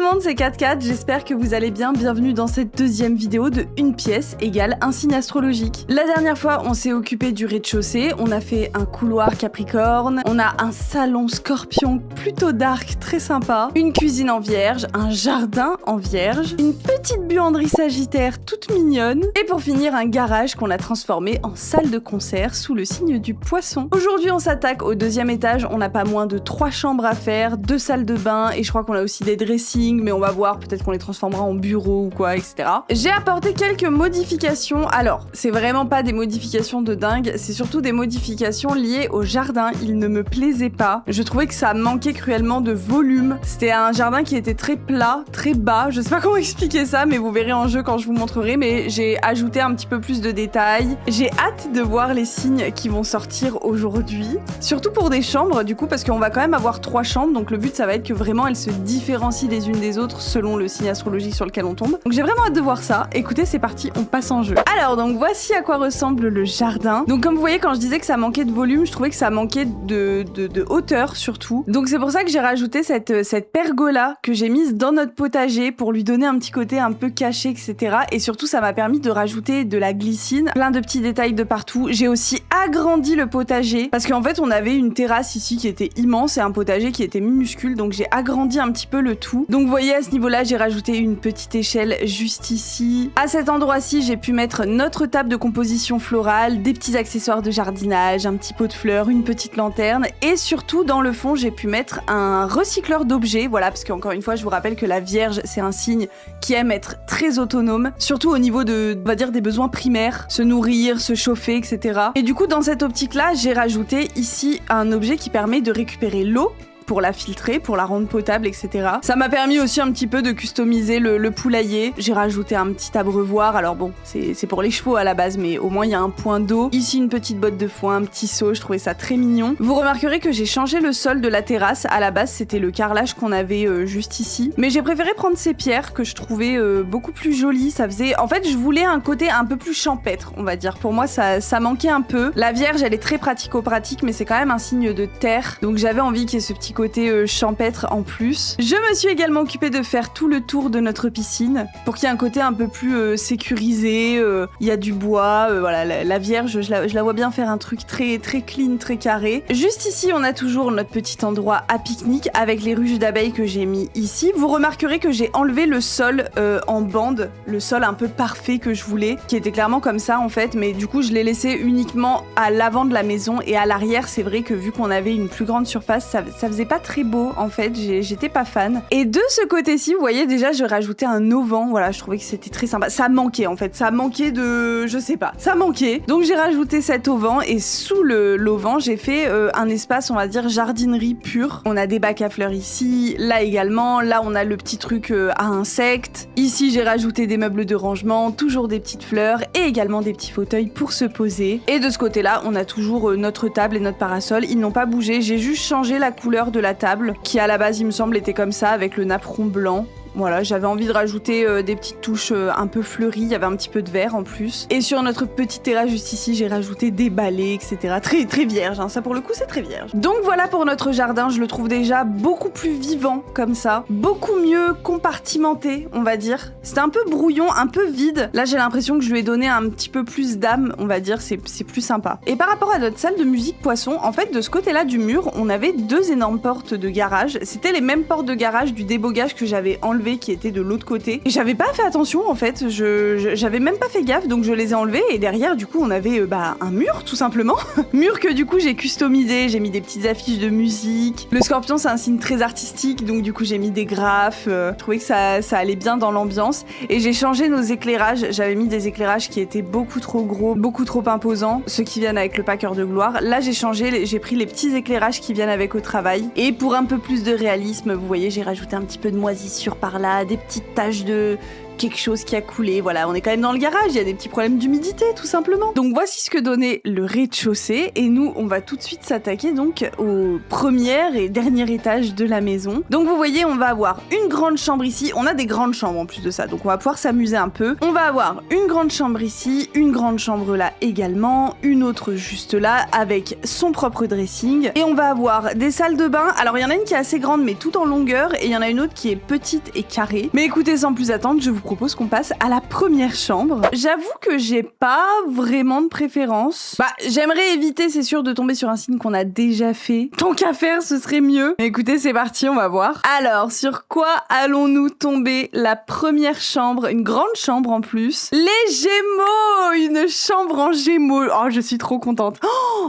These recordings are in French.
le monde, c'est 4-4, j'espère que vous allez bien. Bienvenue dans cette deuxième vidéo de une pièce égale un signe astrologique. La dernière fois, on s'est occupé du rez-de-chaussée, on a fait un couloir Capricorne, on a un salon Scorpion plutôt dark, très sympa, une cuisine en vierge, un jardin en vierge, une petite buanderie sagittaire toute mignonne, et pour finir, un garage qu'on a transformé en salle de concert sous le signe du poisson. Aujourd'hui, on s'attaque au deuxième étage, on n'a pas moins de 3 chambres à faire, 2 salles de bain, et je crois qu'on a aussi des dressings, mais on va voir, peut-être qu'on les transformera en bureau ou quoi, etc. J'ai apporté quelques modifications. Alors, c'est vraiment pas des modifications de dingue, c'est surtout des modifications liées au jardin. Il ne me plaisait pas. Je trouvais que ça manquait cruellement de volume. C'était un jardin qui était très plat, très bas. Je sais pas comment expliquer ça, mais vous verrez en jeu quand je vous montrerai. Mais j'ai ajouté un petit peu plus de détails. J'ai hâte de voir les signes qui vont sortir aujourd'hui. Surtout pour des chambres, du coup, parce qu'on va quand même avoir 3 chambres. Donc le but, ça va être que vraiment elles se différencient les unes des autres selon le signe astrologique sur lequel on tombe. Donc j'ai vraiment hâte de voir ça. Écoutez, c'est parti, on passe en jeu. Alors donc voici à quoi ressemble le jardin. Donc comme vous voyez, quand je disais que ça manquait de volume, je trouvais que ça manquait de hauteur surtout. Donc c'est pour ça que j'ai rajouté cette pergola que j'ai mise dans notre potager pour lui donner un petit côté un peu caché, etc. Et surtout ça m'a permis de rajouter de la glycine, plein de petits détails de partout. J'ai aussi agrandi le potager parce qu'en fait on avait une terrasse ici qui était immense et un potager qui était minuscule, donc j'ai agrandi un petit peu le tout. Donc vous voyez, à ce niveau-là, j'ai rajouté une petite échelle juste ici. À cet endroit-ci, j'ai pu mettre notre table de composition florale, des petits accessoires de jardinage, un petit pot de fleurs, une petite lanterne, et surtout dans le fond, j'ai pu mettre un recycleur d'objets, voilà, parce qu'encore une fois, je vous rappelle que la Vierge, c'est un signe qui aime être très autonome, surtout au niveau de, on va dire, des besoins primaires, se nourrir, se chauffer, etc. Et du coup, dans cette optique-là, j'ai rajouté ici un objet qui permet de récupérer l'eau, pour la filtrer, pour la rendre potable, etc. Ça m'a permis aussi un petit peu de customiser le poulailler. J'ai rajouté un petit abreuvoir, alors bon, c'est pour les chevaux à la base, mais au moins il y a un point d'eau. Ici, une petite botte de foin, un petit seau, je trouvais ça très mignon. Vous remarquerez que j'ai changé le sol de la terrasse. À la base, c'était le carrelage qu'on avait juste ici. Mais j'ai préféré prendre ces pierres que je trouvais beaucoup plus jolies. Ça faisait... En fait, je voulais un côté un peu plus champêtre, on va dire. Pour moi, ça manquait un peu. La Vierge, elle est très pratico-pratique, mais c'est quand même un signe de terre. Donc j'avais envie qu'il y ait ce petit côté champêtre en plus. Je me suis également occupée de faire tout le tour de notre piscine pour qu'il y ait un côté un peu plus sécurisé. Il y a du bois, voilà, la Vierge, je la vois bien faire un truc très très clean, très carré. Juste ici, on a toujours notre petit endroit à pique-nique avec les ruches d'abeilles que j'ai mis ici. Vous remarquerez que j'ai enlevé le sol en bande, le sol un peu parfait que je voulais, qui était clairement comme ça en fait, mais du coup je l'ai laissé uniquement à l'avant de la maison et à l'arrière. C'est vrai que vu qu'on avait une plus grande surface, ça faisait pas très beau en fait, j'étais pas fan. Et de ce côté-ci, vous voyez déjà, je rajoutais un auvent, voilà, je trouvais que c'était très sympa. Ça manquait en fait, ça manquait de... je sais pas, ça manquait. Donc j'ai rajouté cet auvent et sous l'auvent, j'ai fait un espace, on va dire, jardinerie pure. On a des bacs à fleurs ici, là également, là on a le petit truc à insectes. Ici j'ai rajouté des meubles de rangement, toujours des petites fleurs et également des petits fauteuils pour se poser. Et de ce côté-là, on a toujours notre table et notre parasol, ils n'ont pas bougé, j'ai juste changé la couleur de la table qui à la base il me semble était comme ça avec le napperon blanc. Voilà, j'avais envie de rajouter des petites touches un peu fleuries, il y avait un petit peu de vert en plus. Et sur notre petite terrasse juste ici, j'ai rajouté des balais, etc. Très très vierge, hein. Ça pour le coup c'est très vierge. Donc voilà pour notre jardin, je le trouve déjà beaucoup plus vivant comme ça, beaucoup mieux compartimenté, on va dire. C'était un peu brouillon, un peu vide. Là j'ai l'impression que je lui ai donné un petit peu plus d'âme, on va dire, c'est plus sympa. Et par rapport à notre salle de musique poisson, en fait de ce côté-là du mur, on avait 2 énormes portes de garage. C'était les mêmes portes de garage du débogage que j'avais enlevé qui était de l'autre côté. Et j'avais pas fait attention en fait, j'avais même pas fait gaffe, donc je les ai enlevés et derrière du coup on avait un mur tout simplement. Mur que du coup j'ai customisé, j'ai mis des petites affiches de musique. Le Scorpion c'est un signe très artistique, donc du coup j'ai mis des graphes, je trouvais que ça allait bien dans l'ambiance. Et j'ai changé nos éclairages, j'avais mis des éclairages qui étaient beaucoup trop gros, beaucoup trop imposants, ceux qui viennent avec le pas cœur de gloire. Là j'ai changé, j'ai pris les petits éclairages qui viennent avec au travail. Et pour un peu plus de réalisme, vous voyez, j'ai rajouté un petit peu de moisissure par là, des petites taches de quelque chose qui a coulé. Voilà, on est quand même dans le garage, il y a des petits problèmes d'humidité tout simplement. Donc voici ce que donnait le rez-de-chaussée et nous on va tout de suite s'attaquer donc au premier et dernier étage de la maison. Donc vous voyez, on va avoir une grande chambre ici, on a des grandes chambres en plus de ça, donc on va pouvoir s'amuser un peu. On va avoir une grande chambre ici, une grande chambre là également, une autre juste là avec son propre dressing et on va avoir des salles de bain. Alors il y en a une qui est assez grande mais tout en longueur et il y en a une autre qui est petite et carrée. Mais écoutez, sans plus attendre, je vous propose qu'on passe à la première chambre. J'avoue que j'ai pas vraiment de préférence. Bah, j'aimerais éviter, c'est sûr, de tomber sur un signe qu'on a déjà fait. Tant qu'à faire, ce serait mieux. Mais écoutez, c'est parti, on va voir. Alors, sur quoi allons-nous tomber? La première chambre, une grande chambre en plus. Les Gémeaux! Une chambre en Gémeaux. Oh, je suis trop contente.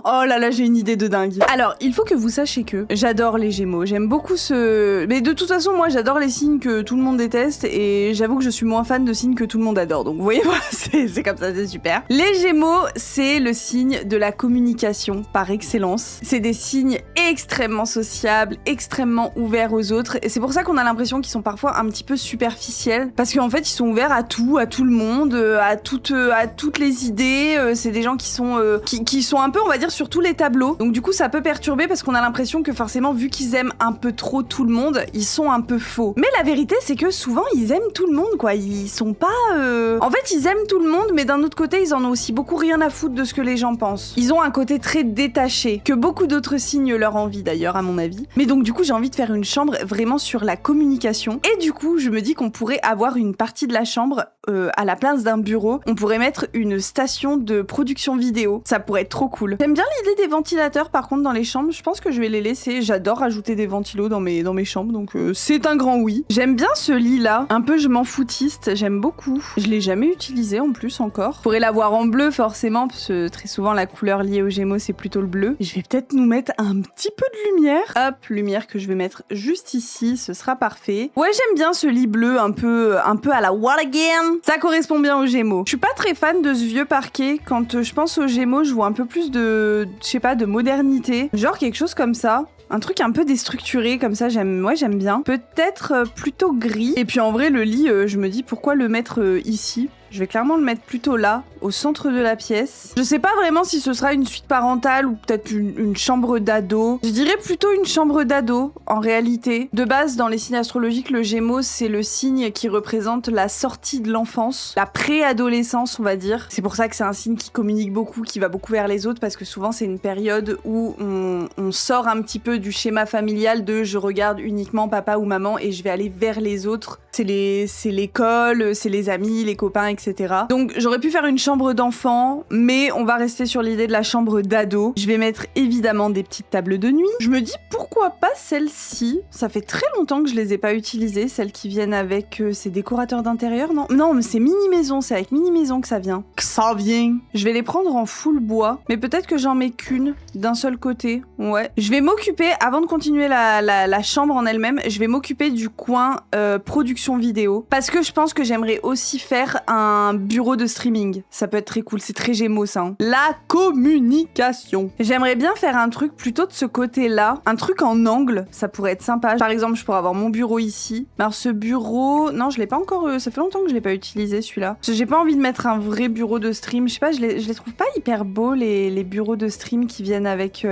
Oh là là, j'ai une idée de dingue. Alors, il faut que vous sachiez que j'adore les Gémeaux. J'aime beaucoup ce... Mais de toute façon, moi, j'adore les signes que tout le monde déteste et j'avoue que je suis moins fan de signes que tout le monde adore. Donc, vous voyez, voilà, c'est comme ça, c'est super. Les Gémeaux, c'est le signe de la communication par excellence. C'est des signes extrêmement sociables, extrêmement ouverts aux autres. Et c'est pour ça qu'on a l'impression qu'ils sont parfois un petit peu superficiels. Parce qu'en fait, ils sont ouverts à tout le monde, à toutes les idées. C'est des gens qui sont un peu, on va dire, sur tous les tableaux. Donc du coup, ça peut perturber parce qu'on a l'impression que forcément, vu qu'ils aiment un peu trop tout le monde, ils sont un peu faux. Mais la vérité, c'est que souvent, ils aiment tout le monde, quoi. Ils sont pas... En fait, ils aiment tout le monde, mais d'un autre côté, ils en ont aussi beaucoup rien à foutre de ce que les gens pensent. Ils ont un côté très détaché, que beaucoup d'autres signes leur envient d'ailleurs, à mon avis. Mais donc du coup, j'ai envie de faire une chambre vraiment sur la communication. Et du coup, je me dis qu'on pourrait avoir une partie de la chambre à la place d'un bureau. On pourrait mettre une station de production vidéo. Ça pourrait être trop cool. J'aime bien l'idée des ventilateurs, par contre, dans les chambres. Je pense que je vais les laisser. J'adore ajouter des ventilos dans mes chambres, donc c'est un grand oui. J'aime bien ce lit-là. Un peu je m'en foutiste. J'aime beaucoup. Je l'ai jamais utilisé en plus encore. Je pourrais l'avoir en bleu forcément, parce que très souvent la couleur liée aux Gémeaux c'est plutôt le bleu. Et je vais peut-être nous mettre un petit peu de lumière. Hop, lumière que je vais mettre juste ici, ce sera parfait. Ouais, j'aime bien ce lit bleu un peu à la What Again. Ça correspond bien aux Gémeaux. Je suis pas très fan de ce vieux parquet. Quand je pense aux Gémeaux, je vois un peu plus de, je sais pas, de modernité. Genre quelque chose comme ça. Un truc un peu déstructuré comme ça, j'aime bien. Peut-être plutôt gris. Et puis en vrai, le lit, je me dis pourquoi le mettre ici. Je vais clairement le mettre plutôt là, au centre de la pièce. Je sais pas vraiment si ce sera une suite parentale ou peut-être une chambre d'ado. Je dirais plutôt une chambre d'ado, en réalité. De base, dans les signes astrologiques, le Gémeaux, c'est le signe qui représente la sortie de l'enfance, la préadolescence, on va dire. C'est pour ça que c'est un signe qui communique beaucoup, qui va beaucoup vers les autres, parce que souvent, c'est une période où on sort un petit peu du schéma familial de je regarde uniquement papa ou maman et je vais aller vers les autres. C'est l'école, c'est les amis, les copains, etc. Donc j'aurais pu faire une chambre d'enfant, mais on va rester sur l'idée de la chambre d'ado. Je vais mettre évidemment des petites tables de nuit. Je me dis pourquoi pas celle-ci. Ça fait très longtemps que je les ai pas utilisées, celles qui viennent avec ces décorateurs d'intérieur, non? Non, mais c'est Mini Maison, c'est avec Mini Maison que ça vient. Que ça vient. Je vais les prendre en full bois, mais peut-être que j'en mets qu'une d'un seul côté. Ouais. Je vais m'occuper, avant de continuer la chambre en elle-même, je vais m'occuper du coin production vidéo, parce que je pense que j'aimerais aussi faire un bureau de streaming. Ça peut être très cool, c'est très Gémeaux ça. Hein. La communication. J'aimerais bien faire un truc plutôt de ce côté-là, un truc en angle, ça pourrait être sympa. Par exemple, je pourrais avoir mon bureau ici. Alors ce bureau, non, je l'ai pas encore, ça fait longtemps que je l'ai pas utilisé celui-là. Parce que j'ai pas envie de mettre un vrai bureau de stream, je sais pas, je les trouve pas hyper beaux les bureaux de stream qui viennent avec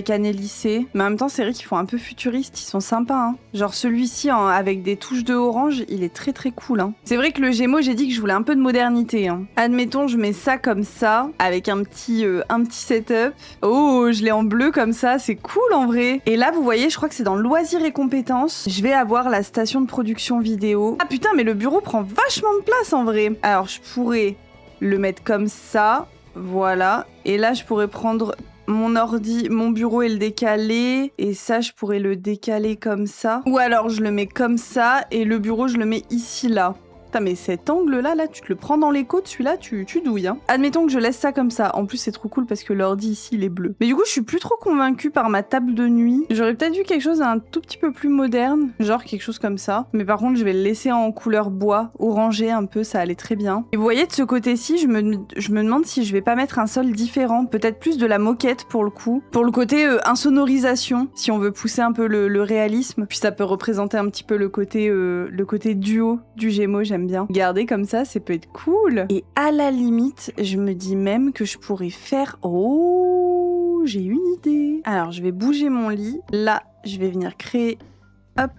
Annelissé. Mais en même temps, c'est vrai qu'ils font un peu futuristes, ils sont sympas. Hein. Genre celui-ci avec des touches de orange, il est très très cool. Hein. C'est vrai que le Gémeaux, j'ai dit que je voulais un peu de modernité. Hein. Admettons, je mets ça comme ça, avec un petit setup. Oh, je l'ai en bleu comme ça, c'est cool en vrai. Et là, vous voyez, je crois que c'est dans loisirs et compétences. Je vais avoir la station de production vidéo. Ah putain, mais le bureau prend vachement de place en vrai. Alors, je pourrais le mettre comme ça. Voilà. Et là, je pourrais prendre mon ordi, mon bureau et le décaler. Et ça, je pourrais le décaler comme ça. Ou alors, je le mets comme ça. Et le bureau, je le mets ici, là. Putain, mais cet angle-là, tu te le prends dans les côtes, celui-là, tu douilles. Hein. Admettons que je laisse ça comme ça. En plus, c'est trop cool parce que l'ordi ici, il est bleu. Mais du coup, je suis plus trop convaincue par ma table de nuit. J'aurais peut-être vu quelque chose un tout petit peu plus moderne. Genre quelque chose comme ça. Mais par contre, je vais le laisser en couleur bois, orangé un peu, ça allait très bien. Et vous voyez, de ce côté-ci, je me demande si je vais pas mettre un sol différent. Peut-être plus de la moquette pour le coup. Pour le côté insonorisation, si on veut pousser un peu le réalisme. Puis ça peut représenter un petit peu le côté duo du Gémeaux, j'aime j'aime bien. Regardez comme ça peut être cool. Et à la limite, je me dis même que je pourrais faire... Oh, j'ai une idée. Alors, je vais bouger mon lit. Là, je vais venir créer, hop,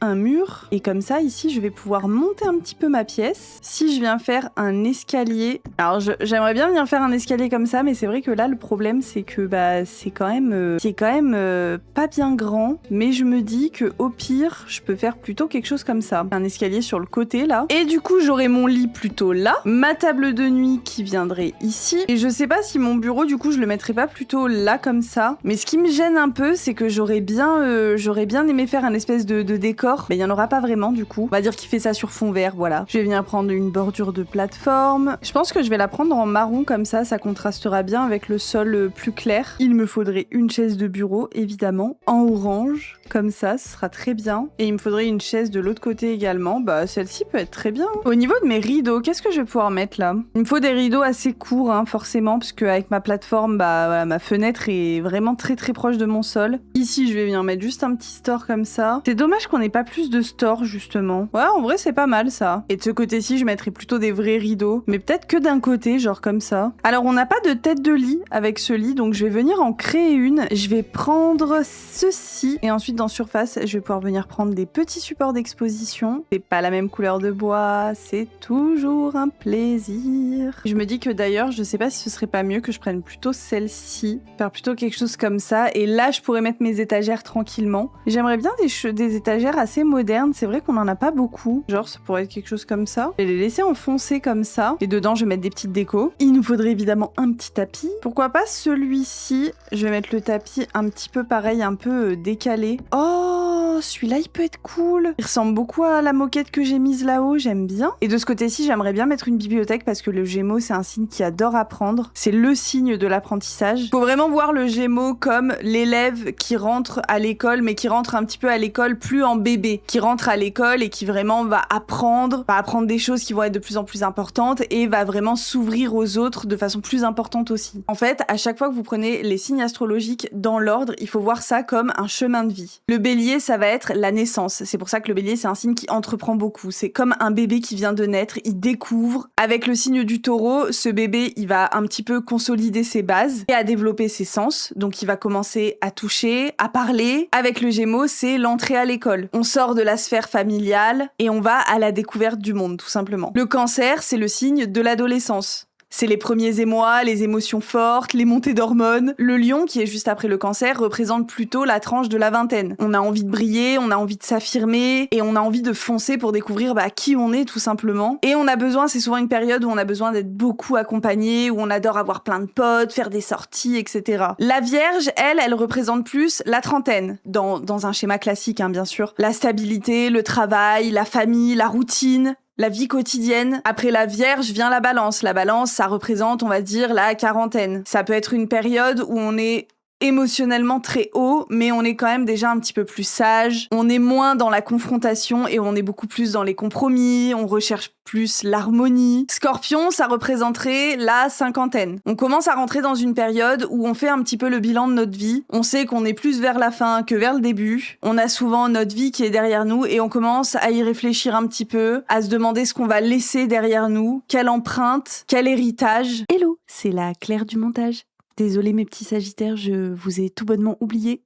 un mur. Et comme ça, ici, je vais pouvoir monter un petit peu ma pièce. Si je viens faire un escalier... Alors, j'aimerais bien venir faire un escalier comme ça, mais c'est vrai que là, le problème, c'est que c'est quand même pas bien grand. Mais je me dis que au pire, je peux faire plutôt quelque chose comme ça. Un escalier sur le côté, là. Et du coup, j'aurai mon lit plutôt là. Ma table de nuit qui viendrait ici. Et je sais pas si mon bureau, du coup, je le mettrais pas plutôt là, comme ça. Mais ce qui me gêne un peu, c'est que j'aurais bien aimé faire un espèce de décor. Mais il n'y en aura pas vraiment du coup. On va dire qu'il fait ça sur fond vert, voilà. Je vais venir prendre une bordure de plateforme. Je pense que je vais la prendre en marron comme ça contrastera bien avec le sol plus clair. Il me faudrait une chaise de bureau, évidemment, en orange. Comme ça, ce sera très bien. Et il me faudrait une chaise de l'autre côté également. Bah, celle-ci peut être très bien. Au niveau de mes rideaux, qu'est-ce que je vais pouvoir mettre là? Il me faut des rideaux assez courts, hein, forcément, parce qu'avec ma plateforme, voilà, ma fenêtre est vraiment très très proche de mon sol. Ici, je vais venir mettre juste un petit store comme ça. C'est dommage qu'on n'ait pas plus de store, justement. Ouais, en vrai, c'est pas mal, ça. Et de ce côté-ci, je mettrais plutôt des vrais rideaux. Mais peut-être que d'un côté, genre comme ça. Alors, on n'a pas de tête de lit avec ce lit, donc je vais venir en créer une. Je vais prendre ceci. Et ensuite, dans Surface, je vais pouvoir venir prendre des petits supports d'exposition. C'est pas la même couleur de bois, c'est toujours un plaisir. Je me dis que d'ailleurs, je sais pas si ce serait pas mieux que je prenne plutôt celle-ci. Faire plutôt quelque chose comme ça. Et là, je pourrais mettre mes étagères tranquillement. J'aimerais bien des étagères assez modernes. C'est vrai qu'on en a pas beaucoup. Genre, ça pourrait être quelque chose comme ça. Je vais les laisser enfoncer comme ça. Et dedans, je vais mettre des petites décos. Il nous faudrait évidemment un petit tapis. Pourquoi pas celui-ci? Je vais mettre le tapis un petit peu pareil, un peu décalé. Oh, celui-là, il peut être cool. Il ressemble beaucoup à la moquette que j'ai mise là-haut. J'aime bien. Et de ce côté-ci, j'aimerais bien mettre une bibliothèque parce que le Gémeaux, c'est un signe qui adore apprendre. C'est le signe de l'apprentissage. Faut vraiment voir le Gémeaux comme l'élève qui rentre à l'école, mais qui rentre un petit peu à l'école plus en bébé, qui rentre à l'école et qui vraiment va apprendre des choses qui vont être de plus en plus importantes et va vraiment s'ouvrir aux autres de façon plus importante aussi. En fait, à chaque fois que vous prenez les signes astrologiques dans l'ordre, il faut voir ça comme un chemin de vie. Le bélier, ça va être la naissance. C'est pour ça que le bélier, c'est un signe qui entreprend beaucoup. C'est comme un bébé qui vient de naître, il découvre. Avec le signe du taureau, ce bébé, il va un petit peu consolider ses bases et à développer ses sens. Donc, il va commencer à toucher, à parler. Avec le Gémeaux, c'est l'entrée à l'école. On sort de la sphère familiale et on va à la découverte du monde, tout simplement. Le Cancer, c'est le signe de l'adolescence. C'est les premiers émois, les émotions fortes, les montées d'hormones. Le Lion, qui est juste après le Cancer, représente plutôt la tranche de la vingtaine. On a envie de briller, on a envie de s'affirmer, et on a envie de foncer pour découvrir qui on est, tout simplement. Et on a besoin, c'est souvent une période où on a besoin d'être beaucoup accompagné, où on adore avoir plein de potes, faire des sorties, etc. La Vierge, elle représente plus la trentaine, dans un schéma classique, hein, bien sûr. La stabilité, le travail, la famille, la routine, la vie quotidienne. Après la Vierge vient la Balance. La Balance, ça représente, on va dire, la quarantaine. Ça peut être une période où on est émotionnellement très haut, mais on est quand même déjà un petit peu plus sage. On est moins dans la confrontation et on est beaucoup plus dans les compromis. On recherche plus l'harmonie. Scorpion, ça représenterait la cinquantaine. On commence à rentrer dans une période où on fait un petit peu le bilan de notre vie. On sait qu'on est plus vers la fin que vers le début. On a souvent notre vie qui est derrière nous et on commence à y réfléchir un petit peu, à se demander ce qu'on va laisser derrière nous, quelle empreinte, quel héritage. Hello, c'est la Claire du montage. Désolée mes petits sagittaires, je vous ai tout bonnement oublié.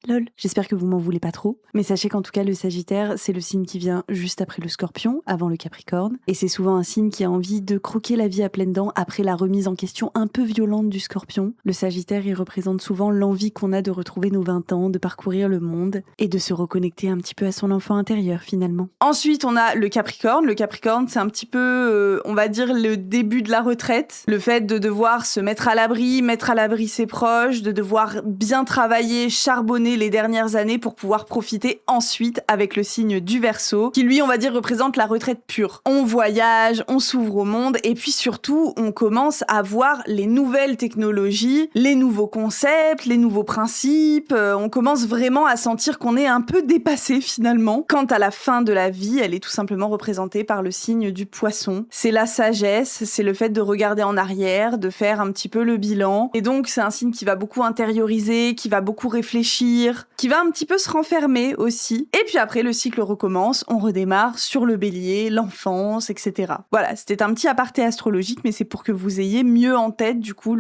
Lol, j'espère que vous m'en voulez pas trop. Mais sachez qu'en tout cas, le Sagittaire, c'est le signe qui vient juste après le Scorpion, avant le Capricorne. Et c'est souvent un signe qui a envie de croquer la vie à pleines dents après la remise en question un peu violente du Scorpion. Le Sagittaire, il représente souvent l'envie qu'on a de retrouver nos 20 ans, de parcourir le monde et de se reconnecter un petit peu à son enfant intérieur finalement. Ensuite, on a le Capricorne. Le Capricorne, c'est un petit peu, on va dire, le début de la retraite. Le fait de devoir se mettre à l'abri ses proches, de devoir bien travailler, charbonner les dernières années pour pouvoir profiter ensuite avec le signe du Verseau, qui lui, on va dire, représente la retraite pure. On voyage, on s'ouvre au monde, et puis surtout, on commence à voir les nouvelles technologies, les nouveaux concepts, les nouveaux principes. On commence vraiment à sentir qu'on est un peu dépassé finalement. Quant à la fin de la vie, elle est tout simplement représentée par le signe du Poisson. C'est la sagesse, c'est le fait de regarder en arrière, de faire un petit peu le bilan. Et donc, c'est un signe qui va beaucoup intérioriser, qui va beaucoup réfléchir, s'ouvrir, qui va un petit peu se renfermer aussi. Et puis après, le cycle recommence, on redémarre sur le bélier, l'enfance, etc. Voilà, c'était un petit aparté astrologique, mais c'est pour que vous ayez mieux en tête, du coup,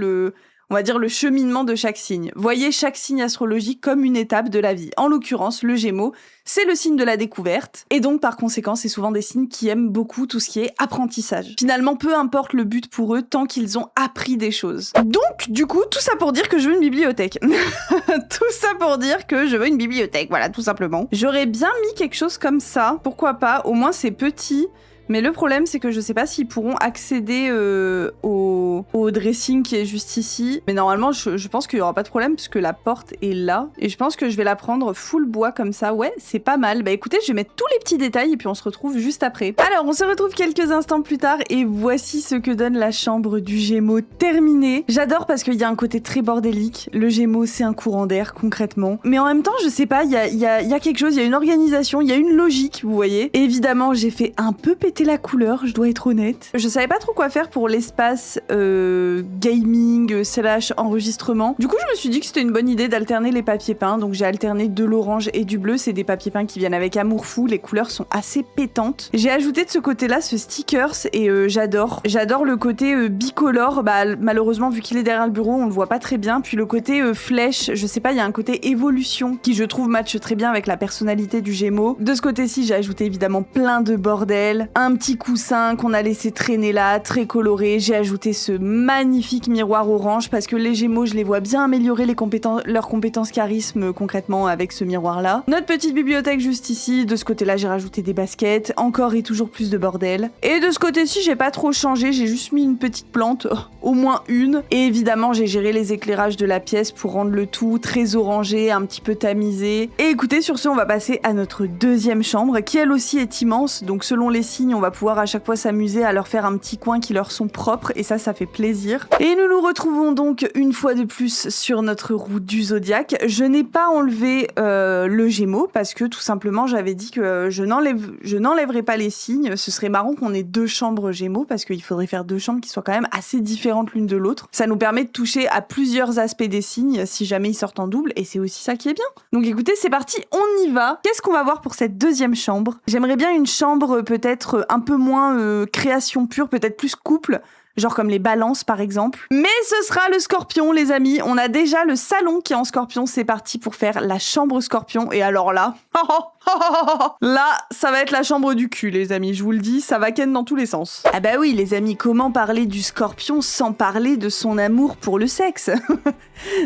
on va dire le cheminement de chaque signe. Voyez chaque signe astrologique comme une étape de la vie. En l'occurrence, le Gémeaux, c'est le signe de la découverte. Et donc, par conséquent, c'est souvent des signes qui aiment beaucoup tout ce qui est apprentissage. Finalement, peu importe le but pour eux, tant qu'ils ont appris des choses. Donc, du coup, tout ça pour dire que je veux une bibliothèque. Tout ça pour dire que je veux une bibliothèque, voilà, tout simplement. J'aurais bien mis quelque chose comme ça, pourquoi pas, au moins c'est petit. Mais le problème, c'est que je sais pas s'ils pourront accéder au dressing qui est juste ici. Mais normalement, je pense qu'il y aura pas de problème puisque la porte est là. Et je pense que je vais la prendre full bois comme ça. Ouais, c'est pas mal. Bah écoutez, je vais mettre tous les petits détails et puis on se retrouve juste après. Alors, on se retrouve quelques instants plus tard et voici ce que donne la chambre du Gémeaux terminée. J'adore parce qu'il y a un côté très bordélique. Le Gémeaux, c'est un courant d'air concrètement. Mais en même temps, je sais pas, il y a quelque chose, il y a une organisation, il y a une logique, vous voyez. Et évidemment, j'ai fait un peu péter la couleur, je dois être honnête. Je savais pas trop quoi faire pour l'espace gaming / enregistrement. Du coup, je me suis dit que c'était une bonne idée d'alterner les papiers peints. Donc j'ai alterné de l'orange et du bleu. C'est des papiers peints qui viennent avec Amour Fou. Les couleurs sont assez pétantes. J'ai ajouté de ce côté-là ce stickers et j'adore. J'adore le côté bicolore. Bah malheureusement, vu qu'il est derrière le bureau, on le voit pas très bien. Puis le côté flèche, je sais pas, il y a un côté évolution qui je trouve matche très bien avec la personnalité du Gémeaux. De ce côté-ci, j'ai ajouté évidemment plein de bordel. Un petit coussin qu'on a laissé traîner là, très coloré. J'ai ajouté ce magnifique miroir orange parce que les Gémeaux, je les vois bien améliorer leurs compétences charisme concrètement avec ce miroir-là. Notre petite bibliothèque juste ici. De ce côté-là, j'ai rajouté des baskets. Encore et toujours plus de bordel. Et de ce côté-ci, j'ai pas trop changé. J'ai juste mis une petite plante, au moins une. Et évidemment, j'ai géré les éclairages de la pièce pour rendre le tout très orangé, un petit peu tamisé. Et écoutez, sur ce, on va passer à notre deuxième chambre qui elle aussi est immense. Donc selon les signes, on va pouvoir à chaque fois s'amuser à leur faire un petit coin qui leur sont propres et ça fait plaisir. Et nous nous retrouvons donc une fois de plus sur notre roue du zodiaque. Je n'ai pas enlevé le Gémeaux parce que tout simplement j'avais dit que je n'enlèverai pas les signes. Ce serait marrant qu'on ait deux chambres Gémeaux parce qu'il faudrait faire deux chambres qui soient quand même assez différentes l'une de l'autre. Ça nous permet de toucher à plusieurs aspects des signes si jamais ils sortent en double et c'est aussi ça qui est bien. Donc écoutez, c'est parti, on y va. Qu'est-ce qu'on va voir pour cette deuxième chambre? J'aimerais bien une chambre peut-être un peu moins création pure, peut-être plus couple, genre comme les balances par exemple. Mais ce sera le Scorpion les amis, on a déjà le salon qui est en Scorpion, c'est parti pour faire la chambre Scorpion et alors là, là ça va être la chambre du cul les amis, je vous le dis, ça va ken dans tous les sens. Ah bah oui les amis, comment parler du Scorpion sans parler de son amour pour le sexe?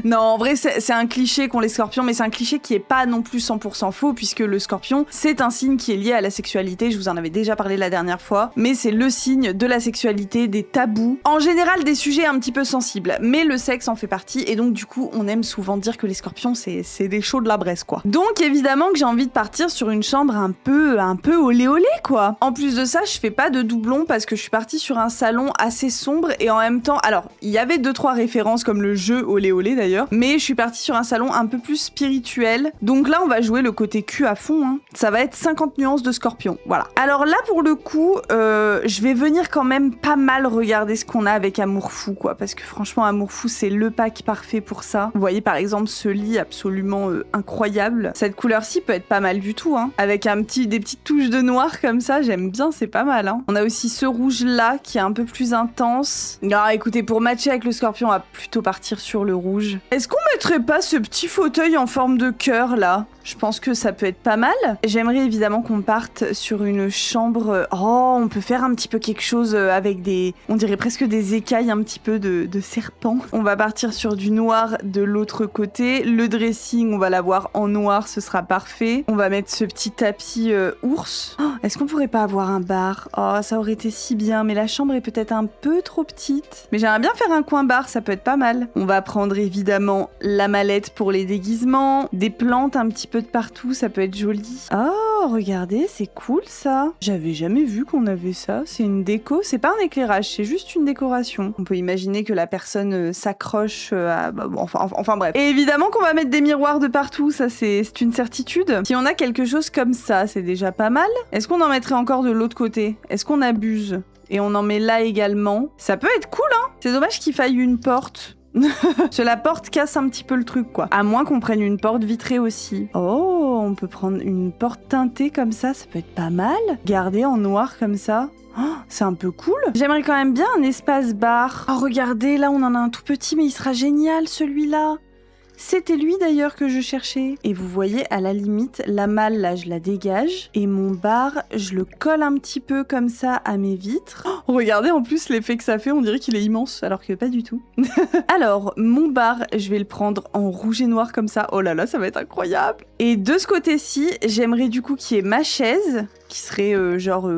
Non, en vrai, c'est un cliché qu'ont les Scorpions, mais c'est un cliché qui est pas non plus 100% faux, puisque le Scorpion, c'est un signe qui est lié à la sexualité, je vous en avais déjà parlé la dernière fois, mais c'est le signe de la sexualité, des tabous, en général des sujets un petit peu sensibles, mais le sexe en fait partie, et donc du coup, on aime souvent dire que les Scorpions, c'est des chauds de la Bresse, quoi. Donc évidemment que j'ai envie de partir sur une chambre un peu olé olé, quoi. En plus de ça, je fais pas de doublon, parce que je suis partie sur un salon assez sombre, et en même temps, alors, il y avait 2-3 références, comme le jeu olé olé, d'ailleurs, mais je suis partie sur un salon un peu plus spirituel. Donc là, on va jouer le côté cul à fond, hein. Ça va être 50 nuances de Scorpion, voilà. Alors là, pour le coup, je vais venir quand même pas mal regarder ce qu'on a avec Amour Fou, quoi, parce que franchement, Amour Fou, c'est le pack parfait pour ça. Vous voyez, par exemple, ce lit absolument incroyable. Cette couleur-ci peut être pas mal du tout, hein. Avec des petites touches de noir comme ça, j'aime bien, c'est pas mal, hein. On a aussi ce rouge-là, qui est un peu plus intense. Ah, écoutez, pour matcher avec le Scorpion, on va plutôt partir sur le rouge. Est-ce qu'on mettrait pas ce petit fauteuil en forme de cœur là? Je pense que ça peut être pas mal. J'aimerais évidemment qu'on parte sur une chambre... Oh, on peut faire un petit peu quelque chose avec on dirait presque des écailles, un petit peu de serpent. On va partir sur du noir de l'autre côté. Le dressing, on va l'avoir en noir, ce sera parfait. On va mettre ce petit tapis ours. Oh, est-ce qu'on pourrait pas avoir un bar? Oh, ça aurait été si bien, mais la chambre est peut-être un peu trop petite. Mais j'aimerais bien faire un coin bar, ça peut être pas mal. On va prendre évidemment la mallette pour les déguisements, des plantes un petit peu de partout, ça peut être joli. Oh, regardez, c'est cool ça. J'avais jamais vu qu'on avait ça. C'est une déco, c'est pas un éclairage, c'est juste une décoration. On peut imaginer que la personne s'accroche à... Enfin bref. Et évidemment qu'on va mettre des miroirs de partout, ça c'est une certitude. Si on a quelque chose comme ça, c'est déjà pas mal. Est-ce qu'on en mettrait encore de l'autre côté? Est-ce qu'on abuse? Et on en met là également. Ça peut être cool, hein. C'est dommage qu'il faille une porte. La porte casse un petit peu le truc, quoi. À moins qu'on prenne une porte vitrée aussi. Oh, on peut prendre une porte teintée comme ça peut être pas mal. Garder en noir comme ça. Oh, c'est un peu cool. J'aimerais quand même bien un espace bar. Oh, regardez, là, on en a un tout petit, mais il sera génial, celui-là. C'était lui d'ailleurs que je cherchais. Et vous voyez, à la limite, la malle là, je la dégage. Et mon bar, je le colle un petit peu comme ça à mes vitres. Oh, regardez en plus l'effet que ça fait, on dirait qu'il est immense, alors que pas du tout. Alors, mon bar, je vais le prendre en rouge et noir comme ça. Oh là là, ça va être incroyable. Et de ce côté-ci, j'aimerais du coup qu'il y ait ma chaise, qui serait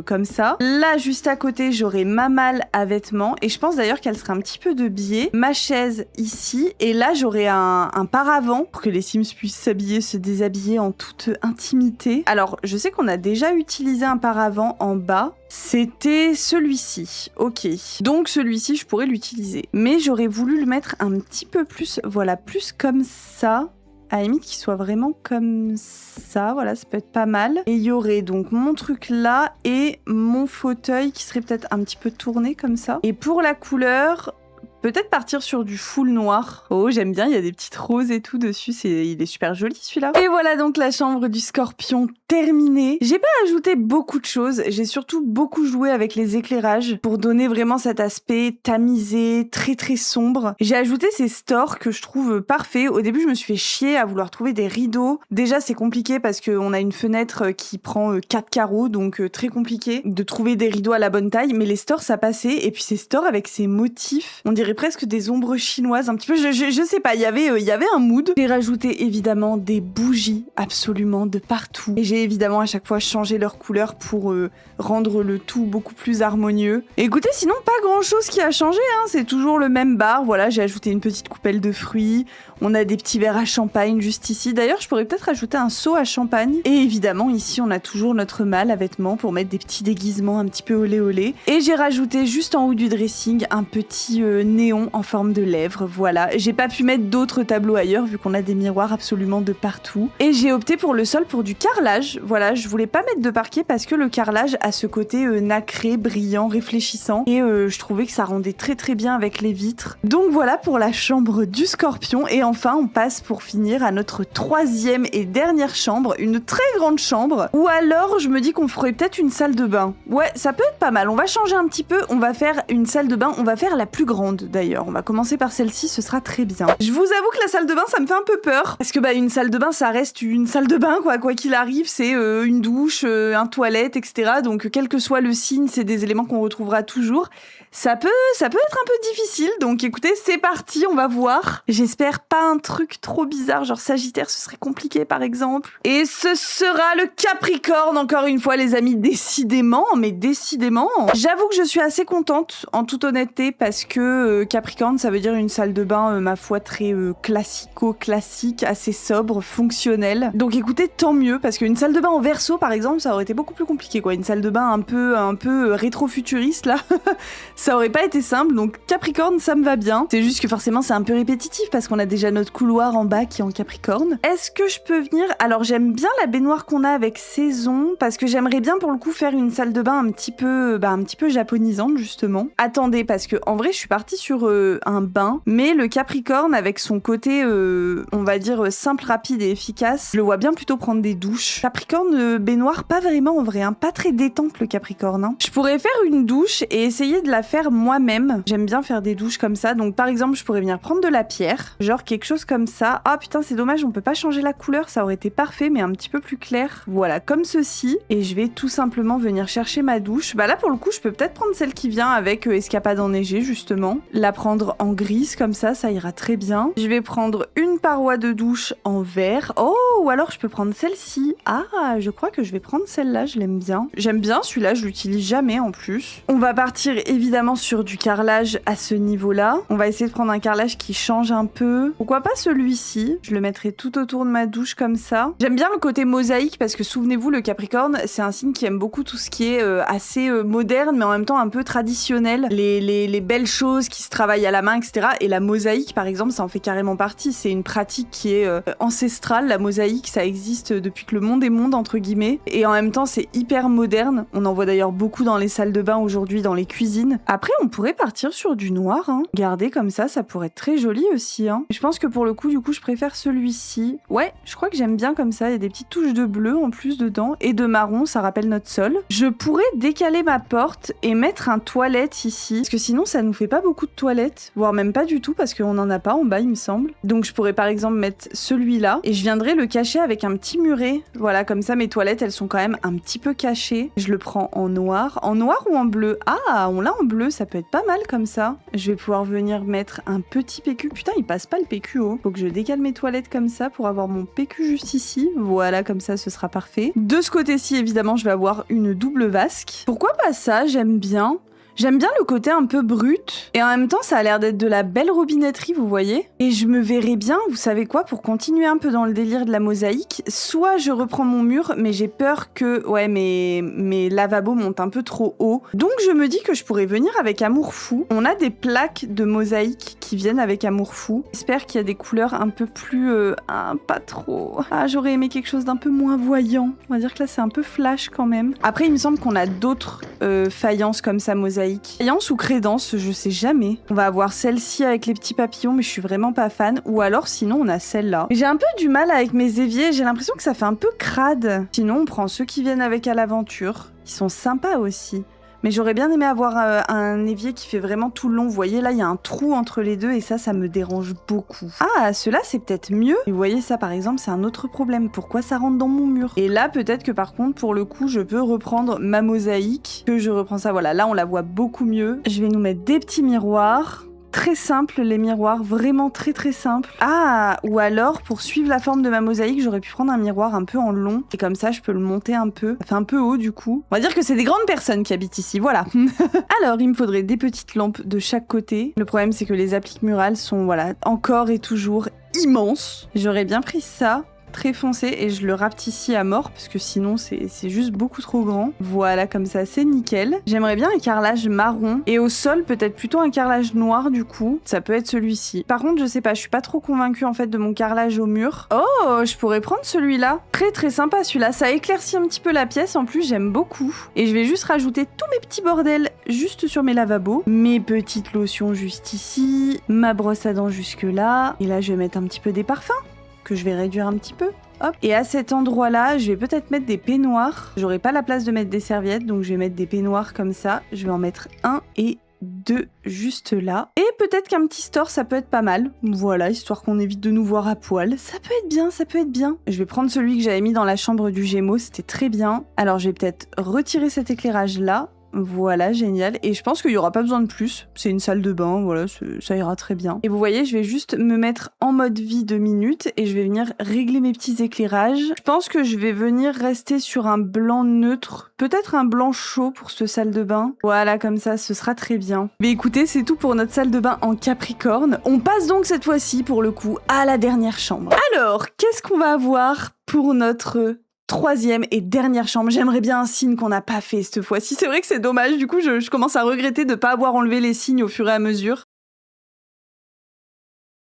comme ça. Là, juste à côté, j'aurai ma malle à vêtements. Et je pense d'ailleurs qu'elle serait un petit peu de biais. Ma chaise ici. Et là, j'aurai un paravent pour que les Sims puissent s'habiller, se déshabiller en toute intimité. Alors, je sais qu'on a déjà utilisé un paravent en bas. C'était celui-ci. Ok. Donc, celui-ci, je pourrais l'utiliser. Mais j'aurais voulu le mettre un petit peu plus, voilà, plus comme ça. À la limite qu'il soit vraiment comme ça, voilà, ça peut être pas mal. Et il y aurait donc mon truc là et mon fauteuil qui serait peut-être un petit peu tourné comme ça. Et pour la couleur, peut-être partir sur du full noir. Oh, j'aime bien, il y a des petites roses et tout dessus, il est super joli celui-là. Et voilà donc la chambre du scorpion terminée. J'ai pas ajouté beaucoup de choses, j'ai surtout beaucoup joué avec les éclairages pour donner vraiment cet aspect tamisé, très très sombre. J'ai ajouté ces stores que je trouve parfaits. Au début, je me suis fait chier à vouloir trouver des rideaux. Déjà, c'est compliqué parce qu'on a une fenêtre qui prend 4 carreaux, donc très compliqué de trouver des rideaux à la bonne taille. Mais les stores, ça passait. Et puis ces stores avec ces motifs, on dirait presque des ombres chinoises, un petit peu, je sais pas, il y avait un mood. J'ai rajouté évidemment des bougies absolument de partout. Et j'ai évidemment à chaque fois changé leur couleur pour rendre le tout beaucoup plus harmonieux. Et écoutez, sinon pas grand chose qui a changé, hein, c'est toujours le même bar. Voilà, j'ai ajouté une petite coupelle de fruits. On a des petits verres à champagne juste ici. D'ailleurs, je pourrais peut-être ajouter un seau à champagne. Et évidemment, ici, on a toujours notre malle à vêtements pour mettre des petits déguisements un petit peu olé olé. Et j'ai rajouté juste en haut du dressing un petit néon en forme de lèvres. Voilà, j'ai pas pu mettre d'autres tableaux ailleurs vu qu'on a des miroirs absolument de partout. Et j'ai opté pour le sol pour du carrelage. Voilà, je voulais pas mettre de parquet parce que le carrelage a ce côté nacré, brillant, réfléchissant. Et je trouvais que ça rendait très très bien avec les vitres. Donc voilà pour la chambre du scorpion. Et enfin, on passe pour finir à notre troisième et dernière chambre, une très grande chambre. Ou alors, je me dis qu'on ferait peut-être une salle de bain. Ouais, ça peut être pas mal. On va changer un petit peu. On va faire une salle de bain. On va faire la plus grande d'ailleurs. On va commencer par celle-ci, ce sera très bien. Je vous avoue que la salle de bain, ça me fait un peu peur. Parce que une salle de bain, ça reste une salle de bain, quoi qu'il arrive. C'est une douche, un toilette, etc. Donc, quel que soit le signe, c'est des éléments qu'on retrouvera toujours. Ça peut être un peu difficile, donc écoutez, c'est parti, on va voir. J'espère pas un truc trop bizarre, genre Sagittaire, ce serait compliqué par exemple. Et ce sera le Capricorne, encore une fois les amis, décidément, mais décidément. J'avoue que je suis assez contente, en toute honnêteté, parce que Capricorne, ça veut dire une salle de bain, ma foi, très classique, assez sobre, fonctionnelle. Donc écoutez, tant mieux, parce qu'une salle de bain en Verseau, par exemple, ça aurait été beaucoup plus compliqué, quoi. Une salle de bain un peu rétro-futuriste, là. Ça aurait pas été simple, donc Capricorne, ça me va bien. C'est juste que forcément, c'est un peu répétitif parce qu'on a déjà notre couloir en bas qui est en Capricorne. Est-ce que je peux venir? Alors, j'aime bien la baignoire qu'on a avec saison parce que j'aimerais bien pour le coup faire une salle de bain un petit peu japonisante, justement. Attendez, parce que en vrai, je suis partie sur un bain, mais le Capricorne avec son côté, on va dire, simple, rapide et efficace, je le vois bien plutôt prendre des douches. Capricorne, baignoire, pas vraiment en vrai, hein, pas très détente le Capricorne. Hein. Je pourrais faire une douche et essayer de la faire moi-même. J'aime bien faire des douches comme ça. Donc par exemple, je pourrais venir prendre de la pierre, genre quelque chose comme ça. Ah putain, c'est dommage, on peut pas changer la couleur, ça aurait été parfait, mais un petit peu plus clair. Voilà, comme ceci. Et je vais tout simplement venir chercher ma douche. Bah là, pour le coup, je peux peut-être prendre celle qui vient avec Escapade enneigée, justement. La prendre en grise, comme ça ira très bien. Je vais prendre une paroi de douche en vert. Oh, ou alors je peux prendre celle-ci. Ah, je crois que je vais prendre celle-là, je l'aime bien. J'aime bien celui-là, je l'utilise jamais en plus. On va partir évidemment sur du carrelage à ce niveau-là. On va essayer de prendre un carrelage qui change un peu. Pourquoi pas celui-ci? Je le mettrai tout autour de ma douche comme ça. J'aime bien le côté mosaïque parce que souvenez-vous, le Capricorne, c'est un signe qui aime beaucoup tout ce qui est assez moderne, mais en même temps un peu traditionnel. Les belles choses qui se travaillent à la main, etc. Et la mosaïque, par exemple, ça en fait carrément partie. C'est une pratique qui est ancestrale, la mosaïque. mosaïque, ça existe depuis que le monde est monde, entre guillemets. Et en même temps, c'est hyper moderne. On en voit d'ailleurs beaucoup dans les salles de bain aujourd'hui, dans les cuisines. Après, on pourrait partir sur du noir. Garder comme ça pourrait être très joli aussi. Je pense que pour le coup, je préfère celui-ci. Ouais, je crois que j'aime bien comme ça. Il y a des petites touches de bleu en plus dedans. Et de marron, ça rappelle notre sol. Je pourrais décaler ma porte et mettre un toilette ici. Parce que sinon, ça nous fait pas beaucoup de toilettes. Voire même pas du tout, parce qu'on en a pas en bas, il me semble. Donc je pourrais par exemple mettre celui-là. Et je viendrais le cacher avec un petit muret. Voilà, comme ça, mes toilettes, elles sont quand même un petit peu cachées. Je le prends en noir. En noir ou en bleu? Ah, on l'a en bleu, ça peut être pas mal comme ça. Je vais pouvoir venir mettre un petit PQ. Putain, il passe pas le PQ haut. Faut que je décale mes toilettes comme ça pour avoir mon PQ juste ici. Voilà, comme ça, ce sera parfait. De ce côté-ci, évidemment, je vais avoir une double vasque. Pourquoi pas ça? J'aime bien. J'aime bien le côté un peu brut, et en même temps ça a l'air d'être de la belle robinetterie, vous voyez. Et je me verrais bien, vous savez quoi, pour continuer un peu dans le délire de la mosaïque, soit je reprends mon mur, mais j'ai peur que mes lavabos montent un peu trop haut. Donc je me dis que je pourrais venir avec Amour Fou. On a des plaques de mosaïque qui viennent avec Amour Fou. J'espère qu'il y a des couleurs un peu plus... pas trop... Ah, j'aurais aimé quelque chose d'un peu moins voyant. On va dire que là c'est un peu flash quand même. Après il me semble qu'on a d'autres faïences comme ça mosaïque. Faïence ou crédence, je sais jamais. On va avoir celle-ci avec les petits papillons, mais je suis vraiment pas fan. Ou alors, sinon, on a celle-là. J'ai un peu du mal avec mes éviers, j'ai l'impression que ça fait un peu crade. Sinon, on prend ceux qui viennent avec à l'aventure. Ils sont sympas aussi. Mais j'aurais bien aimé avoir un évier qui fait vraiment tout le long. Vous voyez, là, il y a un trou entre les deux et ça me dérange beaucoup. Ah, ceux-là, c'est peut-être mieux. Et vous voyez, ça, par exemple, c'est un autre problème. Pourquoi ça rentre dans mon mur? Et là, peut-être que par contre, pour le coup, je peux reprendre ma mosaïque. Que je reprends ça, voilà. Là, on la voit beaucoup mieux. Je vais nous mettre des petits miroirs. Très simple les miroirs, vraiment très très simple. Ah, ou alors pour suivre la forme de ma mosaïque, j'aurais pu prendre un miroir un peu en long et comme ça je peux le monter un peu. Ça fait un peu haut du coup. On va dire que c'est des grandes personnes qui habitent ici, voilà. Alors il me faudrait des petites lampes de chaque côté. Le problème c'est que les appliques murales sont voilà encore et toujours immenses. J'aurais bien pris ça. Très foncé et je le rapetissis à mort parce que sinon c'est juste beaucoup trop grand. Voilà, comme ça c'est nickel. J'aimerais bien un carrelage marron et au sol peut-être plutôt un carrelage noir du coup. Ça peut être celui-ci. Par contre je sais pas, je suis pas trop convaincue en fait de mon carrelage au mur. Oh, je pourrais prendre celui-là. Très très sympa celui-là, ça éclaircit un petit peu la pièce en plus, j'aime beaucoup. Et je vais juste rajouter tous mes petits bordels juste sur mes lavabos. Mes petites lotions juste ici, ma brosse à dents jusque là. Et là je vais mettre un petit peu des parfums. Que je vais réduire un petit peu. Hop. Et à cet endroit-là, je vais peut-être mettre des peignoirs. J'aurai pas la place de mettre des serviettes, donc je vais mettre des peignoirs comme ça. Je vais en mettre 1 et 2 juste là. Et peut-être qu'un petit store, ça peut être pas mal. Voilà, histoire qu'on évite de nous voir à poil. Ça peut être bien, ça peut être bien. Je vais prendre celui que j'avais mis dans la chambre du Gémeaux, c'était très bien. Alors je vais peut-être retirer cet éclairage-là. Voilà, génial. Et je pense qu'il n'y aura pas besoin de plus. C'est une salle de bain, voilà, ça ira très bien. Et vous voyez, je vais juste me mettre en mode vie 2 minutes et je vais venir régler mes petits éclairages. Je pense que je vais venir rester sur un blanc neutre, peut-être un blanc chaud pour cette salle de bain. Voilà, comme ça, ce sera très bien. Mais écoutez, c'est tout pour notre salle de bain en Capricorne. On passe donc cette fois-ci, pour le coup, à la dernière chambre. Alors, qu'est-ce qu'on va avoir pour notre... troisième et dernière chambre? J'aimerais bien un signe qu'on n'a pas fait cette fois-ci. C'est vrai que c'est dommage, du coup je commence à regretter de ne pas avoir enlevé les signes au fur et à mesure.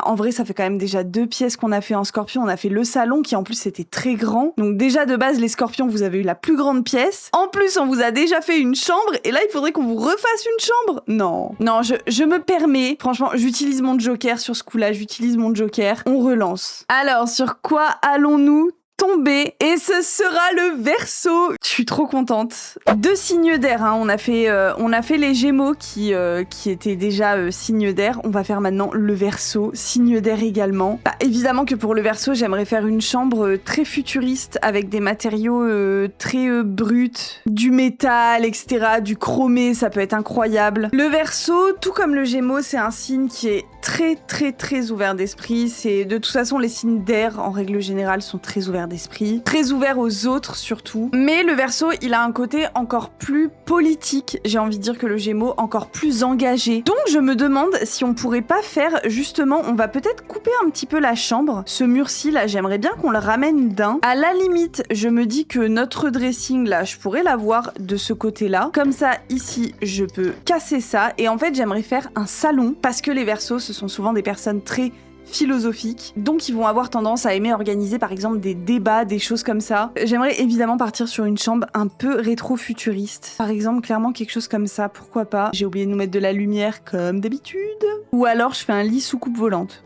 En vrai, ça fait quand même déjà 2 pièces qu'on a fait en scorpion. On a fait le salon qui en plus c'était très grand. Donc déjà de base les scorpions vous avez eu la plus grande pièce. En plus on vous a déjà fait une chambre et là il faudrait qu'on vous refasse une chambre. Non, je me permets. Franchement j'utilise mon joker sur ce coup-là. J'utilise mon joker. On relance. Alors sur quoi allons-nous tomber? Et ce sera le Verseau. Je suis trop contente. 2 signes d'air, hein. On a fait les Gémeaux qui étaient déjà signes d'air. On va faire maintenant le Verseau, signe d'air également. Bah, évidemment que pour le Verseau, j'aimerais faire une chambre très futuriste avec des matériaux très bruts, du métal, etc., du chromé, ça peut être incroyable. Le Verseau, tout comme le Gémeaux, c'est un signe qui est très très très ouvert d'esprit. C'est de toute façon les signes d'air en règle générale sont très ouverts d'esprit, très ouverts aux autres surtout. Mais le Verseau, il a un côté encore plus politique, j'ai envie de dire que le Gémeaux, encore plus engagé. Donc je me demande si on pourrait pas faire justement, on va peut-être couper un petit peu la chambre. Ce mur-ci là, j'aimerais bien qu'on le ramène d'un. À la limite, je me dis que notre dressing là, je pourrais l'avoir de ce côté-là. Comme ça, ici, je peux casser ça. Et en fait, j'aimerais faire un salon parce que les Verseaux, ce sont souvent des personnes très philosophiques, donc ils vont avoir tendance à aimer organiser par exemple des débats, des choses comme ça. J'aimerais évidemment partir sur une chambre un peu rétro-futuriste. Par exemple, clairement quelque chose comme ça, pourquoi pas. J'ai oublié de nous mettre de la lumière comme d'habitude. Ou alors je fais un lit sous coupe volante.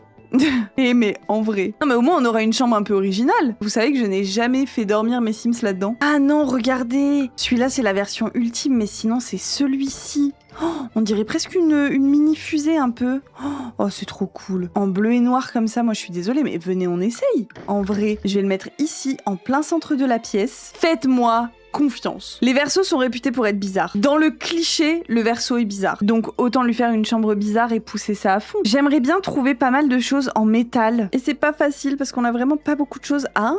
Mais en vrai. Non mais au moins on aura une chambre un peu originale. Vous savez que je n'ai jamais fait dormir mes Sims là-dedans. Ah non, regardez. Celui-là c'est la version ultime, mais sinon c'est celui-ci. Oh, on dirait presque une mini fusée un peu. Oh, c'est trop cool. En bleu et noir comme ça, moi je suis désolée, mais venez on essaye. En vrai, je vais le mettre ici, en plein centre de la pièce. Faites-moi confiance. Les Verseaux sont réputés pour être bizarres. Dans le cliché, le Verseau est bizarre. Donc autant lui faire une chambre bizarre et pousser ça à fond. J'aimerais bien trouver pas mal de choses en métal. Et c'est pas facile parce qu'on a vraiment pas beaucoup de choses. Ah,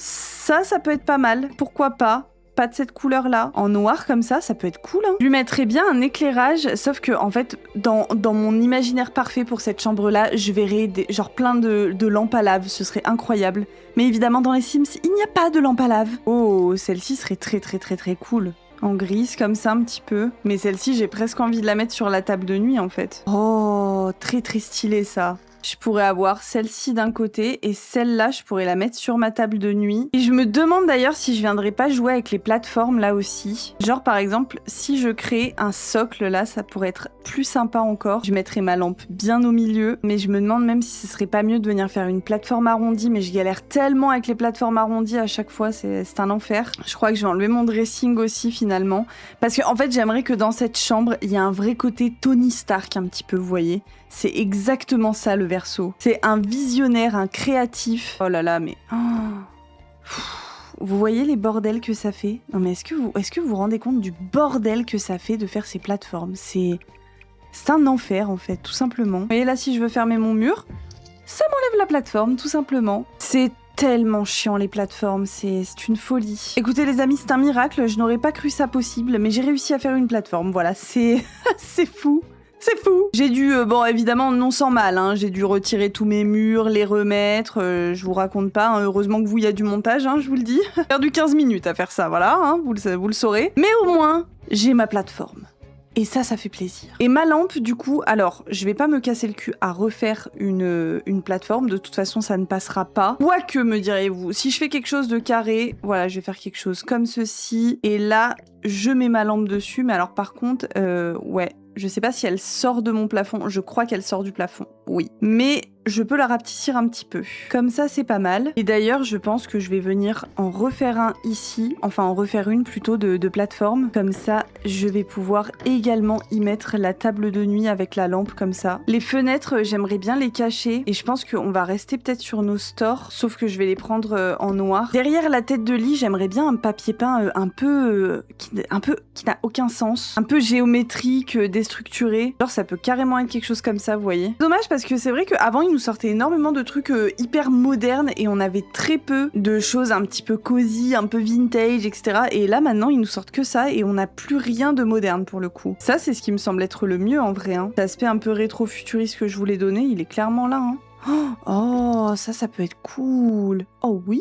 ça peut être pas mal. Pourquoi pas? Pas de cette couleur-là. En noir comme ça peut être cool. Hein. Je lui mettrais bien un éclairage, sauf que en fait, dans mon imaginaire parfait pour cette chambre-là, je verrais genre plein de lampes à lave. Ce serait incroyable. Mais évidemment, dans les Sims, il n'y a pas de lampe à lave. Oh, celle-ci serait très très très très cool. En grise, comme ça, un petit peu. Mais celle-ci, j'ai presque envie de la mettre sur la table de nuit, en fait. Oh, très très stylé, ça. Je pourrais avoir celle-ci d'un côté et celle-là, je pourrais la mettre sur ma table de nuit. Et je me demande d'ailleurs si je viendrais pas jouer avec les plateformes là aussi. Genre par exemple, si je crée un socle là, ça pourrait être plus sympa encore. Je mettrais ma lampe bien au milieu, mais je me demande même si ce serait pas mieux de venir faire une plateforme arrondie, mais je galère tellement avec les plateformes arrondies à chaque fois, c'est un enfer. Je crois que je vais enlever mon dressing aussi finalement, parce que en fait j'aimerais que dans cette chambre, il y a un vrai côté Tony Stark un petit peu, vous voyez. C'est exactement ça le Verseau. C'est un visionnaire, un créatif. Oh là là, mais... Oh. Vous voyez les bordels que ça fait? Non mais est-ce que vous vous rendez compte du bordel que ça fait de faire ces plateformes? C'est un enfer en fait, tout simplement. Vous voyez là, si je veux fermer mon mur, ça m'enlève la plateforme, tout simplement. C'est tellement chiant les plateformes, c'est une folie. Écoutez les amis, c'est un miracle, je n'aurais pas cru ça possible, mais j'ai réussi à faire une plateforme, voilà, c'est fou. C'est fou. J'ai dû, bon évidemment non sans mal, hein, j'ai dû retirer tous mes murs, les remettre, je vous raconte pas, hein, heureusement que vous, il y a du montage, hein, je vous le dis. J'ai perdu 15 minutes à faire ça, voilà, hein, vous le saurez. Mais au moins, j'ai ma plateforme. Et ça fait plaisir. Et ma lampe, du coup, alors, je vais pas me casser le cul à refaire une plateforme, de toute façon, ça ne passera pas. Quoique, me direz-vous, si je fais quelque chose de carré, voilà, je vais faire quelque chose comme ceci, et là, je mets ma lampe dessus, mais alors par contre, ouais, je sais pas si elle sort de mon plafond, je crois qu'elle sort du plafond, oui. Mais je peux la rapetissir un petit peu. Comme ça, c'est pas mal. Et d'ailleurs, je pense que je vais venir en refaire un ici, enfin en refaire une plutôt de plateforme. Comme ça, je vais pouvoir également y mettre la table de nuit avec la lampe comme ça. Les fenêtres, j'aimerais bien les cacher et je pense qu'on va rester peut-être sur nos stores, sauf que je vais les prendre en noir. Derrière la tête de lit, j'aimerais bien un papier peint un peu qui n'a aucun sens, un peu géométrique, déstructuré. Genre ça peut carrément être quelque chose comme ça, vous voyez. Dommage parce que c'est vrai qu'avant il nous sortait énormément de trucs hyper modernes et on avait très peu de choses un petit peu cosy, un peu vintage, etc. Et là maintenant ils nous sortent que ça et on n'a plus rien de moderne pour le coup. Ça c'est ce qui me semble être le mieux en vrai. Hein. L'aspect un peu rétro-futuriste que je voulais donner, il est clairement là. Hein. Oh, ça peut être cool. Oh oui.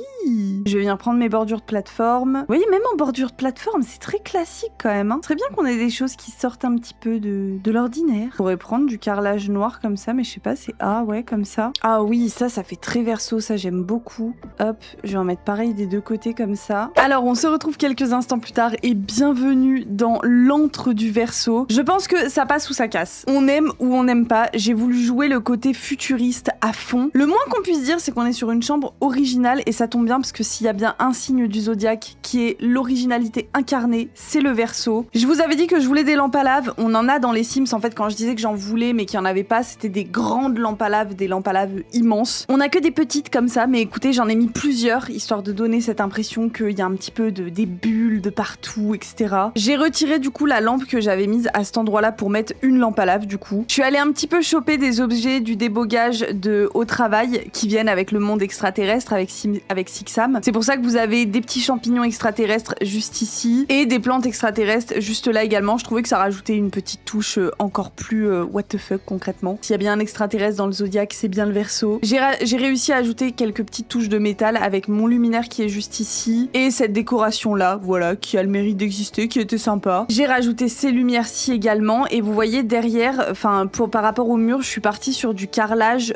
Je vais venir prendre mes bordures de plateforme. Vous voyez, même en bordure de plateforme, c'est très classique quand même. Hein. Ce serait bien qu'on ait des choses qui sortent un petit peu de l'ordinaire. Je pourrais prendre du carrelage noir comme ça, mais je sais pas, c'est... Ah ouais, comme ça. Ah oui, ça fait très Verseau, ça j'aime beaucoup. Hop, je vais en mettre pareil des deux côtés comme ça. Alors, on se retrouve quelques instants plus tard et bienvenue dans l'antre du Verseau. Je pense que ça passe ou ça casse. On aime ou on n'aime pas. J'ai voulu jouer le côté futuriste à fond. Le moins qu'on puisse dire, c'est qu'on est sur une chambre originale et ça tombe bien parce que s'il y a bien un signe du zodiaque qui est l'originalité incarnée, c'est le Verseau. Je vous avais dit que je voulais des lampes à lave. On en a dans les Sims en fait. Quand je disais que j'en voulais mais qu'il n'y en avait pas, c'était des grandes lampes à lave, des lampes à lave immenses. On a que des petites comme ça, mais écoutez, j'en ai mis plusieurs histoire de donner cette impression qu'il y a un petit peu des bulles de partout, etc. J'ai retiré du coup la lampe que j'avais mise à cet endroit-là pour mettre une lampe à lave du coup. Je suis allée un petit peu choper des objets du débogage de au travail qui viennent avec le monde extraterrestre, avec Sixam. C'est pour ça que vous avez des petits champignons extraterrestres juste ici et des plantes extraterrestres juste là également. Je trouvais que ça rajoutait une petite touche encore plus what the fuck concrètement. S'il y a bien un extraterrestre dans le zodiaque, c'est bien le Verseau. J'ai réussi à ajouter quelques petites touches de métal avec mon luminaire qui est juste ici et cette décoration là, voilà, qui a le mérite d'exister, qui était sympa. J'ai rajouté ces lumières-ci également et vous voyez derrière, enfin par rapport au mur, je suis partie sur du carrelage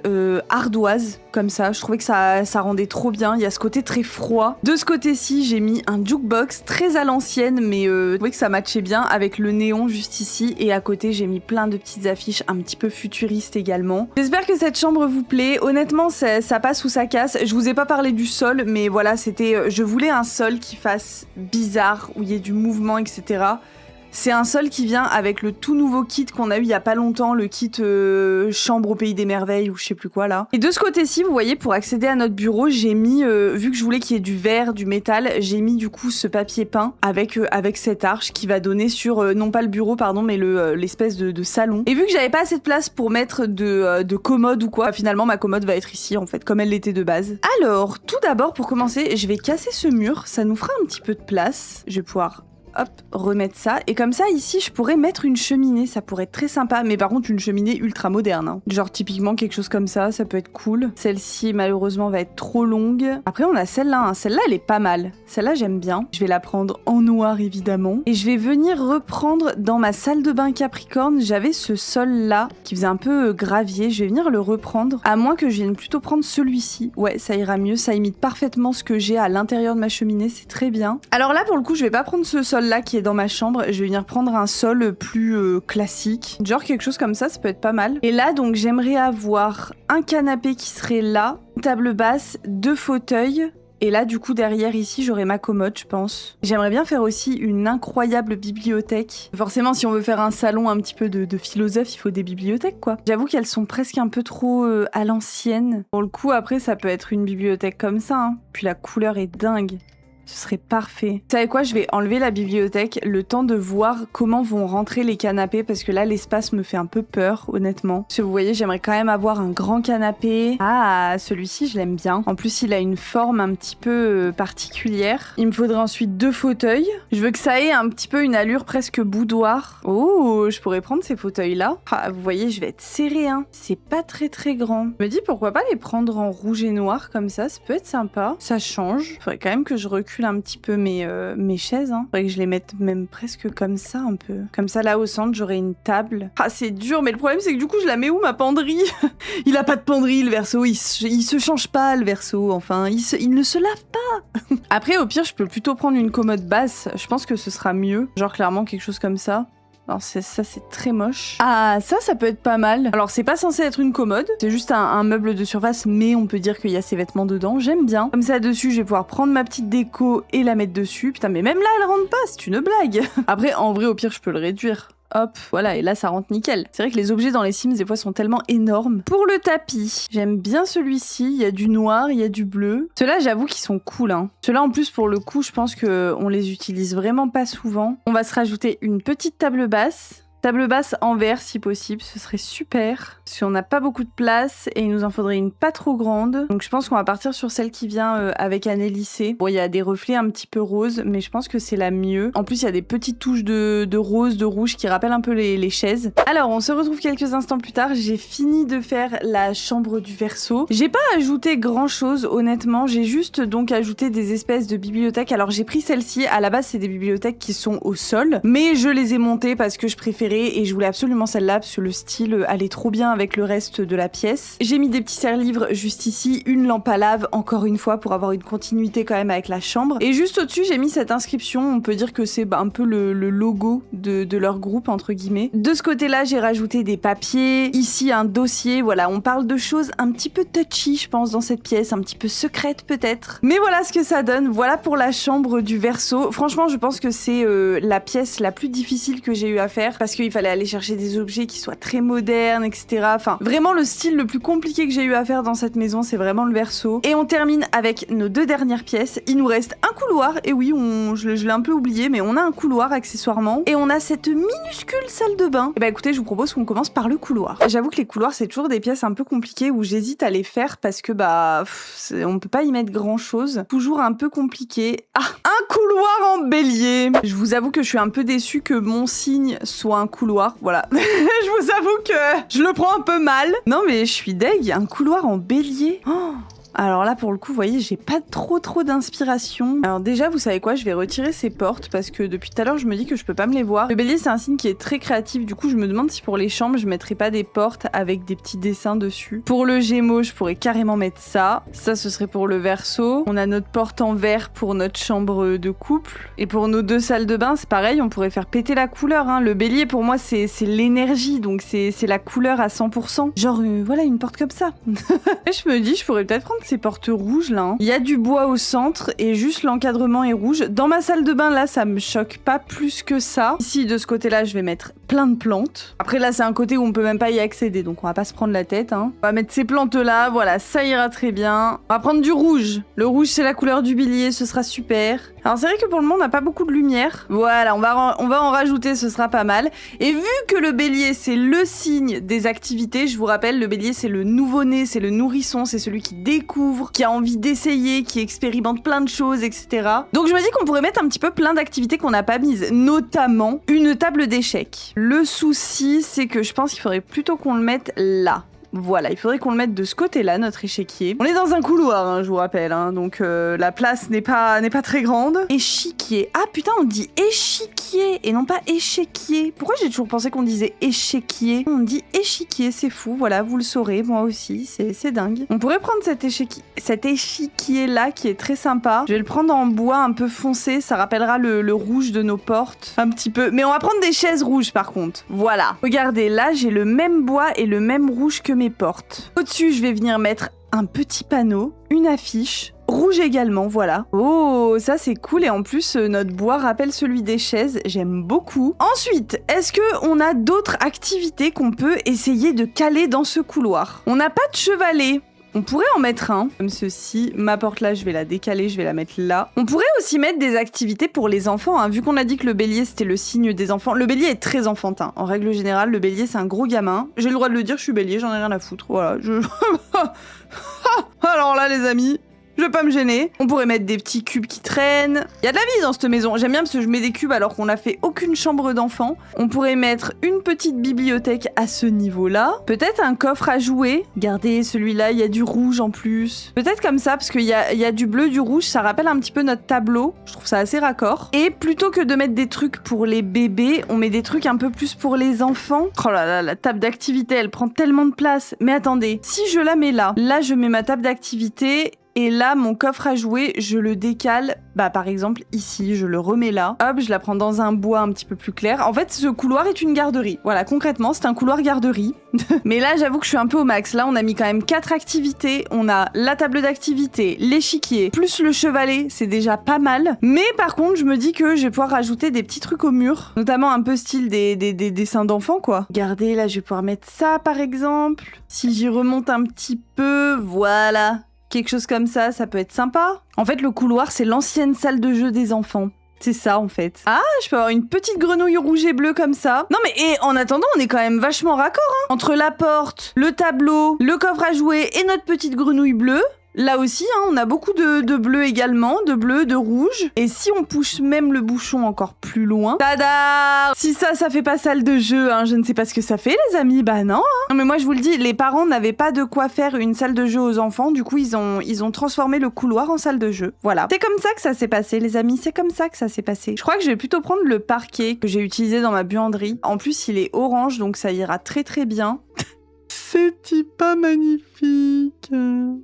ardoise comme ça. Je trouvais que ça rendait trop bien. Il y a ce côté très froid. De ce côté-ci, j'ai mis un jukebox très à l'ancienne, mais je trouvais que ça matchait bien avec le néon juste ici. Et à côté, j'ai mis plein de petites affiches un petit peu futuristes également. J'espère que cette chambre vous plaît. Honnêtement, ça passe ou ça casse. Je vous ai pas parlé du sol, mais voilà, je voulais un sol qui fasse bizarre, où il y ait du mouvement, etc. C'est un sol qui vient avec le tout nouveau kit qu'on a eu il y a pas longtemps, le kit chambre au pays des merveilles ou je sais plus quoi là. Et de ce côté-ci, vous voyez, pour accéder à notre bureau, j'ai mis, vu que je voulais qu'il y ait du verre, du métal, j'ai mis du coup ce papier peint avec cette arche qui va donner sur, non pas le bureau pardon, mais l'espèce de salon. Et vu que j'avais pas assez de place pour mettre de commode ou quoi, finalement ma commode va être ici en fait, comme elle l'était de base. Alors, tout d'abord pour commencer, je vais casser ce mur, ça nous fera un petit peu de place. Je vais pouvoir hop, remettre ça. Et comme ça, ici, je pourrais mettre une cheminée. Ça pourrait être très sympa. Mais par contre, une cheminée ultra moderne. Hein. Genre, typiquement, quelque chose comme ça peut être cool. Celle-ci, malheureusement, va être trop longue. Après, on a celle-là. Hein. Celle-là, elle est pas mal. Celle-là, j'aime bien. Je vais la prendre en noir, évidemment. Et je vais venir reprendre dans ma salle de bain Capricorne. J'avais ce sol-là qui faisait un peu gravier. Je vais venir le reprendre. À moins que je vienne plutôt prendre celui-ci. Ouais, ça ira mieux. Ça imite parfaitement ce que j'ai à l'intérieur de ma cheminée. C'est très bien. Alors là, pour le coup, je vais pas prendre ce sol là qui est dans ma chambre, je vais venir prendre un sol plus classique, genre quelque chose comme ça peut être pas mal. Et là donc j'aimerais avoir un canapé qui serait là, une table basse, 2 fauteuils. Et là, du coup, derrière ici, j'aurai ma commode, je pense. J'aimerais bien faire aussi une incroyable bibliothèque. Forcément, si on veut faire un salon un petit peu de philosophe, il faut des bibliothèques, quoi. J'avoue qu'elles sont presque un peu trop à l'ancienne. Pour le coup, après, ça peut être une bibliothèque comme ça, hein. Puis la couleur est dingue. Ce serait parfait. Vous savez quoi, je vais enlever la bibliothèque, le temps de voir comment vont rentrer les canapés, parce que là, l'espace me fait un peu peur, honnêtement. Parce que vous voyez, j'aimerais quand même avoir un grand canapé. Ah, celui-ci, je l'aime bien. En plus, il a une forme un petit peu particulière. Il me faudrait ensuite 2 fauteuils. Je veux que ça ait un petit peu une allure presque boudoir. Oh, je pourrais prendre ces fauteuils-là. Ah, vous voyez, je vais être serrée, hein. C'est pas très très grand. Je me dis, pourquoi pas les prendre en rouge et noir, comme ça peut être sympa. Ça change. Faudrait quand même que je recule un petit peu mes chaises. Hein. Faudrait que je les mette même presque comme ça un peu. Comme ça là au centre j'aurai une table. Ah c'est dur mais le problème c'est que du coup je la mets où ma penderie? Il a pas de penderie le Verseau, il se change pas le Verseau, enfin il ne se lave pas. Après au pire je peux plutôt prendre une commode basse, je pense que ce sera mieux. Genre clairement quelque chose comme ça. Alors ça c'est très moche. Ah ça peut être pas mal. Alors c'est pas censé être une commode, c'est juste un meuble de surface mais on peut dire qu'il y a ses vêtements dedans, j'aime bien. Comme ça dessus je vais pouvoir prendre ma petite déco et la mettre dessus. Putain mais même là elle rentre pas, c'est une blague. Après en vrai au pire je peux le réduire. Hop, voilà, et là ça rentre nickel. C'est vrai que les objets dans les Sims des fois sont tellement énormes. Pour le tapis, j'aime bien celui-ci, il y a du noir, il y a du bleu. Ceux-là j'avoue qu'ils sont cool, hein. Ceux-là en plus pour le coup je pense qu'on les utilise vraiment pas souvent. On va se rajouter une petite table basse. Table basse en verre si possible, ce serait super. Parce qu'on n'a pas beaucoup de place et il nous en faudrait une pas trop grande. Donc je pense qu'on va partir sur celle qui vient avec un lissé. Bon, il y a des reflets un petit peu roses, mais je pense que c'est la mieux. En plus, il y a des petites touches de rose, de rouge qui rappellent un peu les chaises. Alors, on se retrouve quelques instants plus tard. J'ai fini de faire la chambre du Verseau. J'ai pas ajouté grand chose, honnêtement. J'ai juste donc ajouté des espèces de bibliothèques. Alors, j'ai pris celle-ci. À la base, c'est des bibliothèques qui sont au sol, mais je les ai montées parce que je préférais et je voulais absolument celle-là parce que le style allait trop bien avec le reste de la pièce. J'ai mis des petits serre-livres juste ici, une lampe à lave encore une fois pour avoir une continuité quand même avec la chambre. Et juste au-dessus, j'ai mis cette inscription, on peut dire que c'est un peu le logo de leur groupe entre guillemets. De ce côté-là, j'ai rajouté des papiers, ici un dossier, voilà, on parle de choses un petit peu touchy, je pense, dans cette pièce, un petit peu secrète peut-être. Mais voilà ce que ça donne, voilà pour la chambre du Verseau. Franchement, je pense que c'est la pièce la plus difficile que j'ai eu à faire parce que qu'il fallait aller chercher des objets qui soient très modernes, etc. Enfin, vraiment le style le plus compliqué que j'ai eu à faire dans cette maison, c'est vraiment le verso. Et on termine avec nos 2 dernières pièces. Il nous reste un couloir, et oui, je l'ai un peu oublié, mais on a un couloir accessoirement. Et on a cette minuscule salle de bain. Et bah écoutez, je vous propose qu'on commence par le couloir. J'avoue que les couloirs, c'est toujours des pièces un peu compliquées où j'hésite à les faire parce que on peut pas y mettre grand chose. Toujours un peu compliqué. Ah, un couloir en bélier. Je vous avoue que je suis un peu déçue que mon signe soit un couloir. Voilà. Je vous avoue que je le prends un peu mal. Non mais je suis deg, un couloir en bélier. Oh. Alors là, pour le coup, vous voyez, j'ai pas trop d'inspiration. Alors déjà, vous savez quoi, je vais retirer ces portes parce que depuis tout à l'heure, je me dis que je peux pas me les voir. Le bélier, c'est un signe qui est très créatif. Du coup, je me demande si pour les chambres, je mettrais pas des portes avec des petits dessins dessus. Pour le gémeaux, je pourrais carrément mettre ça. Ça, ce serait pour le verseau. On a notre porte en verre pour notre chambre de couple. Et pour nos 2 salles de bain, c'est pareil, on pourrait faire péter la couleur. Hein. Le bélier, pour moi, c'est l'énergie, donc c'est la couleur à 100%. Genre, voilà, une porte comme ça. Et je me dis, je pourrais peut-être prendre ces portes rouges là. Hein. Il y a du bois au centre et juste l'encadrement est rouge. Dans ma salle de bain là, ça me choque pas plus que ça. Ici, de ce côté-là, je vais mettre plein de plantes. Après là, c'est un côté où on peut même pas y accéder, donc on va pas se prendre la tête. Hein. On va mettre ces plantes là, voilà, ça ira très bien. On va prendre du rouge. Le rouge, c'est la couleur du bélier, ce sera super. Alors c'est vrai que pour le moment, on n'a pas beaucoup de lumière. Voilà, on va en rajouter, ce sera pas mal. Et vu que le bélier, c'est le signe des activités, je vous rappelle, le bélier, c'est le nouveau-né, c'est le nourrisson, c'est celui qui découvre, qui a envie d'essayer, qui expérimente plein de choses, etc. Donc je me dis qu'on pourrait mettre un petit peu plein d'activités qu'on n'a pas mises, notamment une table d'échecs. Le souci, c'est que je pense qu'il faudrait plutôt qu'on le mette là. Voilà, il faudrait qu'on le mette de ce côté-là, notre échiquier. On est dans un couloir, hein, je vous rappelle, hein, donc la place n'est pas très grande. Échiquier. Ah putain, on dit échiquier et non pas échiquier. Pourquoi j'ai toujours pensé qu'on disait échiquier? On dit échiquier, c'est fou, voilà, vous le saurez, moi aussi, c'est dingue. On pourrait prendre cet échiquier-là qui est très sympa. Je vais le prendre en bois un peu foncé, ça rappellera le rouge de nos portes, un petit peu. Mais on va prendre des chaises rouges par contre, voilà. Regardez, là, j'ai le même bois et le même rouge que mes portes. Au-dessus, je vais venir mettre un petit panneau, une affiche, rouge également, voilà. Oh, ça c'est cool et en plus, notre bois rappelle celui des chaises, j'aime beaucoup. Ensuite, est-ce qu'on a d'autres activités qu'on peut essayer de caler dans ce couloir? On n'a pas de chevalet. On pourrait en mettre un, comme ceci. Ma porte là, je vais la décaler, je vais la mettre là. On pourrait aussi mettre des activités pour les enfants, hein. Vu qu'on a dit que le bélier, c'était le signe des enfants. Le bélier est très enfantin. En règle générale, le bélier, c'est un gros gamin. J'ai le droit de le dire, je suis bélier, j'en ai rien à foutre. Voilà, Alors là, les amis... Je vais pas me gêner. On pourrait mettre des petits cubes qui traînent. Il y a de la vie dans cette maison. J'aime bien parce que je mets des cubes alors qu'on n'a fait aucune chambre d'enfant. On pourrait mettre une petite bibliothèque à ce niveau-là. Peut-être un coffre à jouer. Regardez, celui-là, il y a du rouge en plus. Peut-être comme ça, parce qu'il y a du bleu, du rouge. Ça rappelle un petit peu notre tableau. Je trouve ça assez raccord. Et plutôt que de mettre des trucs pour les bébés, on met des trucs un peu plus pour les enfants. Oh là là, la table d'activité, elle prend tellement de place. Mais attendez, si je la mets là, je mets ma table d'activité... Et là, mon coffre à jouer, je le décale, par exemple, ici, je le remets là. Hop, je la prends dans un bois un petit peu plus clair. En fait, ce couloir est une garderie. Voilà, concrètement, c'est un couloir garderie. Mais là, j'avoue que je suis un peu au max. Là, on a mis quand même 4 activités. On a la table d'activité, l'échiquier, plus le chevalet. C'est déjà pas mal. Mais par contre, je me dis que je vais pouvoir rajouter des petits trucs au mur. Notamment un peu style des dessins d'enfants, quoi. Regardez, là, je vais pouvoir mettre ça, par exemple. Si j'y remonte un petit peu, voilà. Quelque chose comme ça, ça peut être sympa. En fait, le couloir, c'est l'ancienne salle de jeu des enfants. C'est ça, en fait. Ah, je peux avoir une petite grenouille rouge et bleue comme ça. Non, mais en attendant, on est quand même vachement raccord, hein. Entre la porte, le tableau, le coffre à jouer et notre petite grenouille bleue. Là aussi, hein, on a beaucoup de bleu également, de bleu, de rouge. Et si on pousse même le bouchon encore plus loin... Tada! Si ça fait pas salle de jeu, hein, je ne sais pas ce que ça fait, les amis. Bah non, hein. Non, mais moi, je vous le dis, les parents n'avaient pas de quoi faire une salle de jeu aux enfants. Du coup, ils ont transformé le couloir en salle de jeu. Voilà. C'est comme ça que ça s'est passé, les amis. C'est comme ça que ça s'est passé. Je crois que je vais plutôt prendre le parquet que j'ai utilisé dans ma buanderie. En plus, il est orange, donc ça ira très très bien. C'est-il pas magnifique?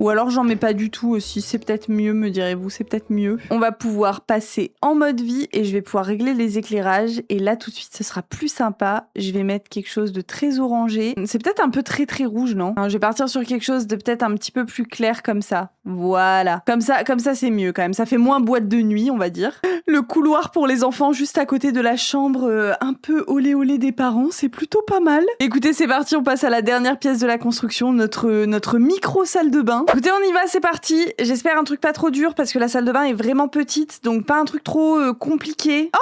Ou alors j'en mets pas du tout aussi, c'est peut-être mieux, me direz-vous, c'est peut-être mieux. On va pouvoir passer en mode vie et je vais pouvoir régler les éclairages. Et là, tout de suite, ce sera plus sympa. Je vais mettre quelque chose de très orangé. C'est peut-être un peu très très rouge, non? Je vais partir sur quelque chose de peut-être un petit peu plus clair comme ça. Voilà. Comme ça c'est mieux quand même. Ça fait moins boîte de nuit, on va dire. Le couloir pour les enfants juste à côté de la chambre un peu olé olé des parents, c'est plutôt pas mal. Écoutez, c'est parti, on passe à la dernière pièce de la construction, notre micro salle de bain. Écoutez, on y va, c'est parti. J'espère un truc pas trop dur parce que la salle de bain est vraiment petite, donc pas un truc trop compliqué. Oh,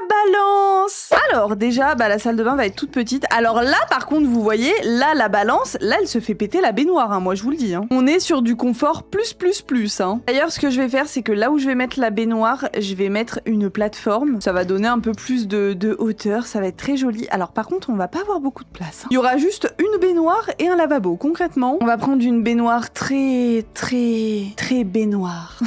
la balance! Alors déjà, la salle de bain va être toute petite. Alors là, par contre, vous voyez, là, la balance, là, elle se fait péter la baignoire, hein, moi je vous le dis. Hein. On est sur du confort plus. Hein. D'ailleurs, ce que je vais faire, c'est que là où je vais mettre la baignoire, je vais mettre une plateforme. Ça va donner un peu plus de hauteur, ça va être très joli. Alors par contre, on va pas avoir beaucoup de place. Hein. Il y aura juste une baignoire et un lavabo. Concrètement, on va prendre une baignoire très baignoire.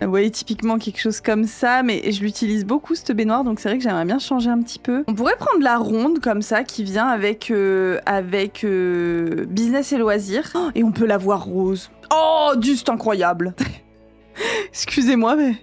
Vous voyez, typiquement quelque chose comme ça, mais je l'utilise beaucoup cette baignoire, donc c'est vrai que j'aimerais bien changer un petit peu. On pourrait prendre la ronde comme ça qui vient avec business et loisirs. Oh, et on peut la voir rose. Oh, juste incroyable. Excusez-moi, mais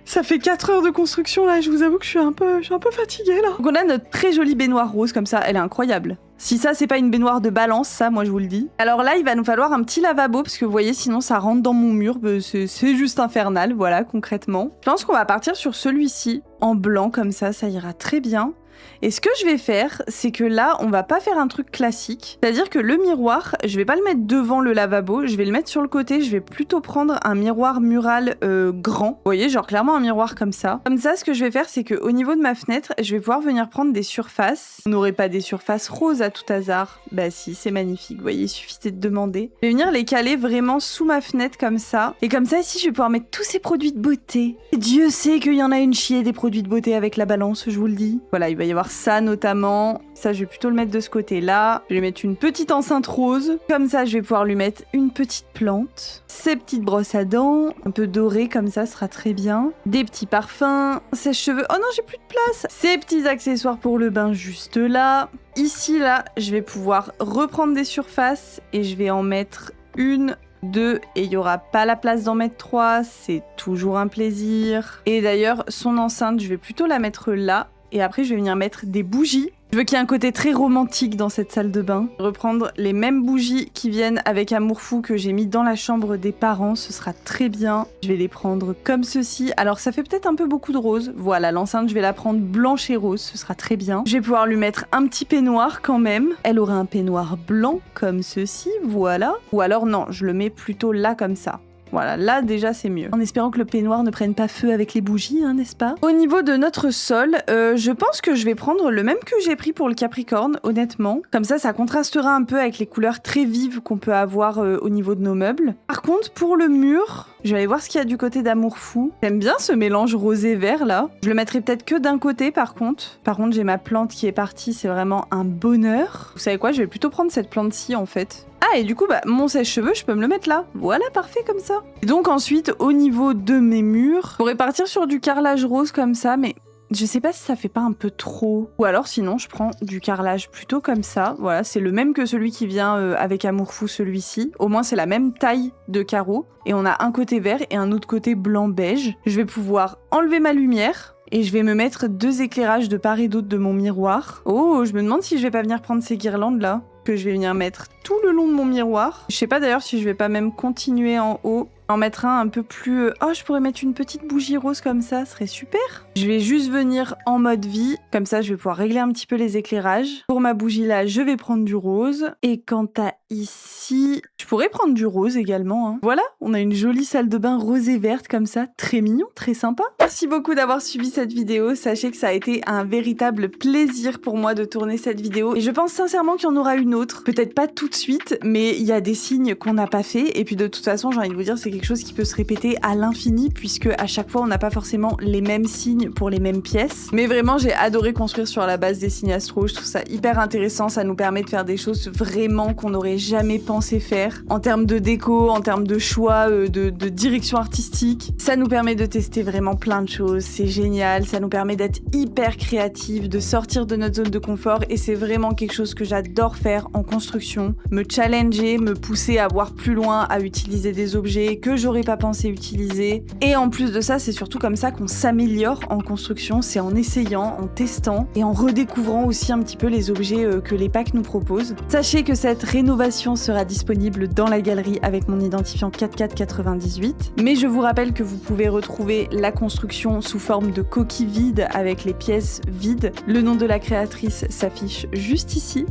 ça fait 4 heures de construction là, je vous avoue que je suis un peu fatiguée là. Donc on a notre très jolie baignoire rose comme ça, elle est incroyable. Si ça, c'est pas une baignoire de balance, ça, moi, je vous le dis. Alors là, il va nous falloir un petit lavabo, parce que vous voyez, sinon, ça rentre dans mon mur. C'est juste infernal, voilà, concrètement. Je pense qu'on va partir sur celui-ci, en blanc, comme ça ira très bien. Et ce que je vais faire, c'est que là, on va pas faire un truc classique. C'est-à-dire que le miroir, je vais pas le mettre devant le lavabo, je vais le mettre sur le côté, je vais plutôt prendre un miroir mural grand. Vous voyez, genre clairement un miroir comme ça. Comme ça, ce que je vais faire, c'est qu'au niveau de ma fenêtre, je vais pouvoir venir prendre des surfaces. On n'aurait pas des surfaces roses à tout hasard. Bah si, c'est magnifique, vous voyez, il suffisait de demander. Je vais venir les caler vraiment sous ma fenêtre comme ça. Et comme ça, ici, je vais pouvoir mettre tous ces produits de beauté. Et Dieu sait qu'il y en a une chier des produits de beauté avec la balance, je vous le dis. Voilà, il va y avoir ça notamment. Ça, je vais plutôt le mettre de ce côté-là. Je vais mettre une petite enceinte rose. Comme ça, je vais pouvoir lui mettre une petite plante. Ces petites brosses à dents, un peu dorées comme ça, sera très bien. Des petits parfums, sèche-cheveux. Oh non, j'ai plus de place. Ces petits accessoires pour le bain juste là. Ici, là, je vais pouvoir reprendre des surfaces et je vais en mettre une, 2, et il n'y aura pas la place d'en mettre 3. C'est toujours un plaisir. Et d'ailleurs, son enceinte, je vais plutôt la mettre là. Et après, je vais venir mettre des bougies. Je veux qu'il y ait un côté très romantique dans cette salle de bain. Reprendre les mêmes bougies qui viennent avec Amour Fou que j'ai mis dans la chambre des parents, ce sera très bien. Je vais les prendre comme ceci. Alors ça fait peut-être un peu beaucoup de rose. Voilà, l'enceinte, je vais la prendre blanche et rose, ce sera très bien. Je vais pouvoir lui mettre un petit peignoir quand même. Elle aura un peignoir blanc comme ceci, voilà. Ou alors non, je le mets plutôt là comme ça. Voilà, là déjà c'est mieux. En espérant que le peignoir ne prenne pas feu avec les bougies, hein, n'est-ce pas? Au niveau de notre sol, je pense que je vais prendre le même que j'ai pris pour le Capricorne, honnêtement. Comme ça contrastera un peu avec les couleurs très vives qu'on peut avoir au niveau de nos meubles. Par contre, pour le mur, je vais aller voir ce qu'il y a du côté d'Amour Fou. J'aime bien ce mélange rosé-vert là. Je le mettrai peut-être que d'un côté par contre. Par contre, j'ai ma plante qui est partie, c'est vraiment un bonheur. Vous savez quoi, je vais plutôt prendre cette plante-ci en fait. Ah, et du coup, mon sèche-cheveux, je peux me le mettre là. Voilà, parfait comme ça. Et donc ensuite, au niveau de mes murs, je pourrais partir sur du carrelage rose comme ça, mais je sais pas si ça fait pas un peu trop. Ou alors sinon, je prends du carrelage plutôt comme ça. Voilà, c'est le même que celui qui vient avec Amour Fou, celui-ci. Au moins, c'est la même taille de carreaux. Et on a un côté vert et un autre côté blanc-beige. Je vais pouvoir enlever ma lumière. Et je vais me mettre 2 éclairages de part et d'autre de mon miroir. Oh, je me demande si je vais pas venir prendre ces guirlandes là, que je vais venir mettre tout le long de mon miroir. Je sais pas d'ailleurs si je vais pas même continuer en haut, en mettre un peu plus... Oh, je pourrais mettre une petite bougie rose comme ça, ce serait super. Je vais juste venir en mode vie, comme ça je vais pouvoir régler un petit peu les éclairages. Pour ma bougie là, je vais prendre du rose. Et quant à ici, je pourrais prendre du rose également. Hein. Voilà, on a une jolie salle de bain rosée verte comme ça, très mignon, très sympa. Merci beaucoup d'avoir suivi cette vidéo. Sachez que ça a été un véritable plaisir pour moi de tourner cette vidéo. Et je pense sincèrement qu'il y en aura une autre. Peut-être pas tout de suite, mais il y a des signes qu'on n'a pas fait. Et puis de toute façon, j'ai envie de vous dire, c'est quelque chose qui peut se répéter à l'infini, puisque à chaque fois, on n'a pas forcément les mêmes signes pour les mêmes pièces. Mais vraiment, j'ai adoré construire sur la base des signes astro. Je trouve ça hyper intéressant. Ça nous permet de faire des choses vraiment qu'on n'aurait jamais pensé faire. En termes de déco, en termes de choix, de direction artistique. Ça nous permet de tester vraiment plein de choses. C'est génial. Ça nous permet d'être hyper créatifs, de sortir de notre zone de confort. Et c'est vraiment quelque chose que j'adore faire faire en construction, me challenger, me pousser à voir plus loin, à utiliser des objets que j'aurais pas pensé utiliser. Et en plus de ça, c'est surtout comme ça qu'on s'améliore en construction, c'est en essayant, en testant et en redécouvrant aussi un petit peu les objets que les packs nous proposent. Sachez que cette rénovation sera disponible dans la galerie avec mon identifiant 4498, mais je vous rappelle que vous pouvez retrouver la construction sous forme de coquille vide avec les pièces vides. Le nom de la créatrice s'affiche juste ici.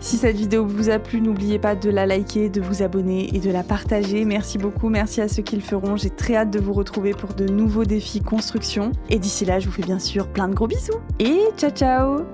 Si cette vidéo vous a plu, n'oubliez pas de la liker, de vous abonner et de la partager. Merci beaucoup, merci à ceux qui le feront. J'ai très hâte de vous retrouver pour de nouveaux défis construction. Et d'ici là, je vous fais bien sûr plein de gros bisous. Et ciao ciao!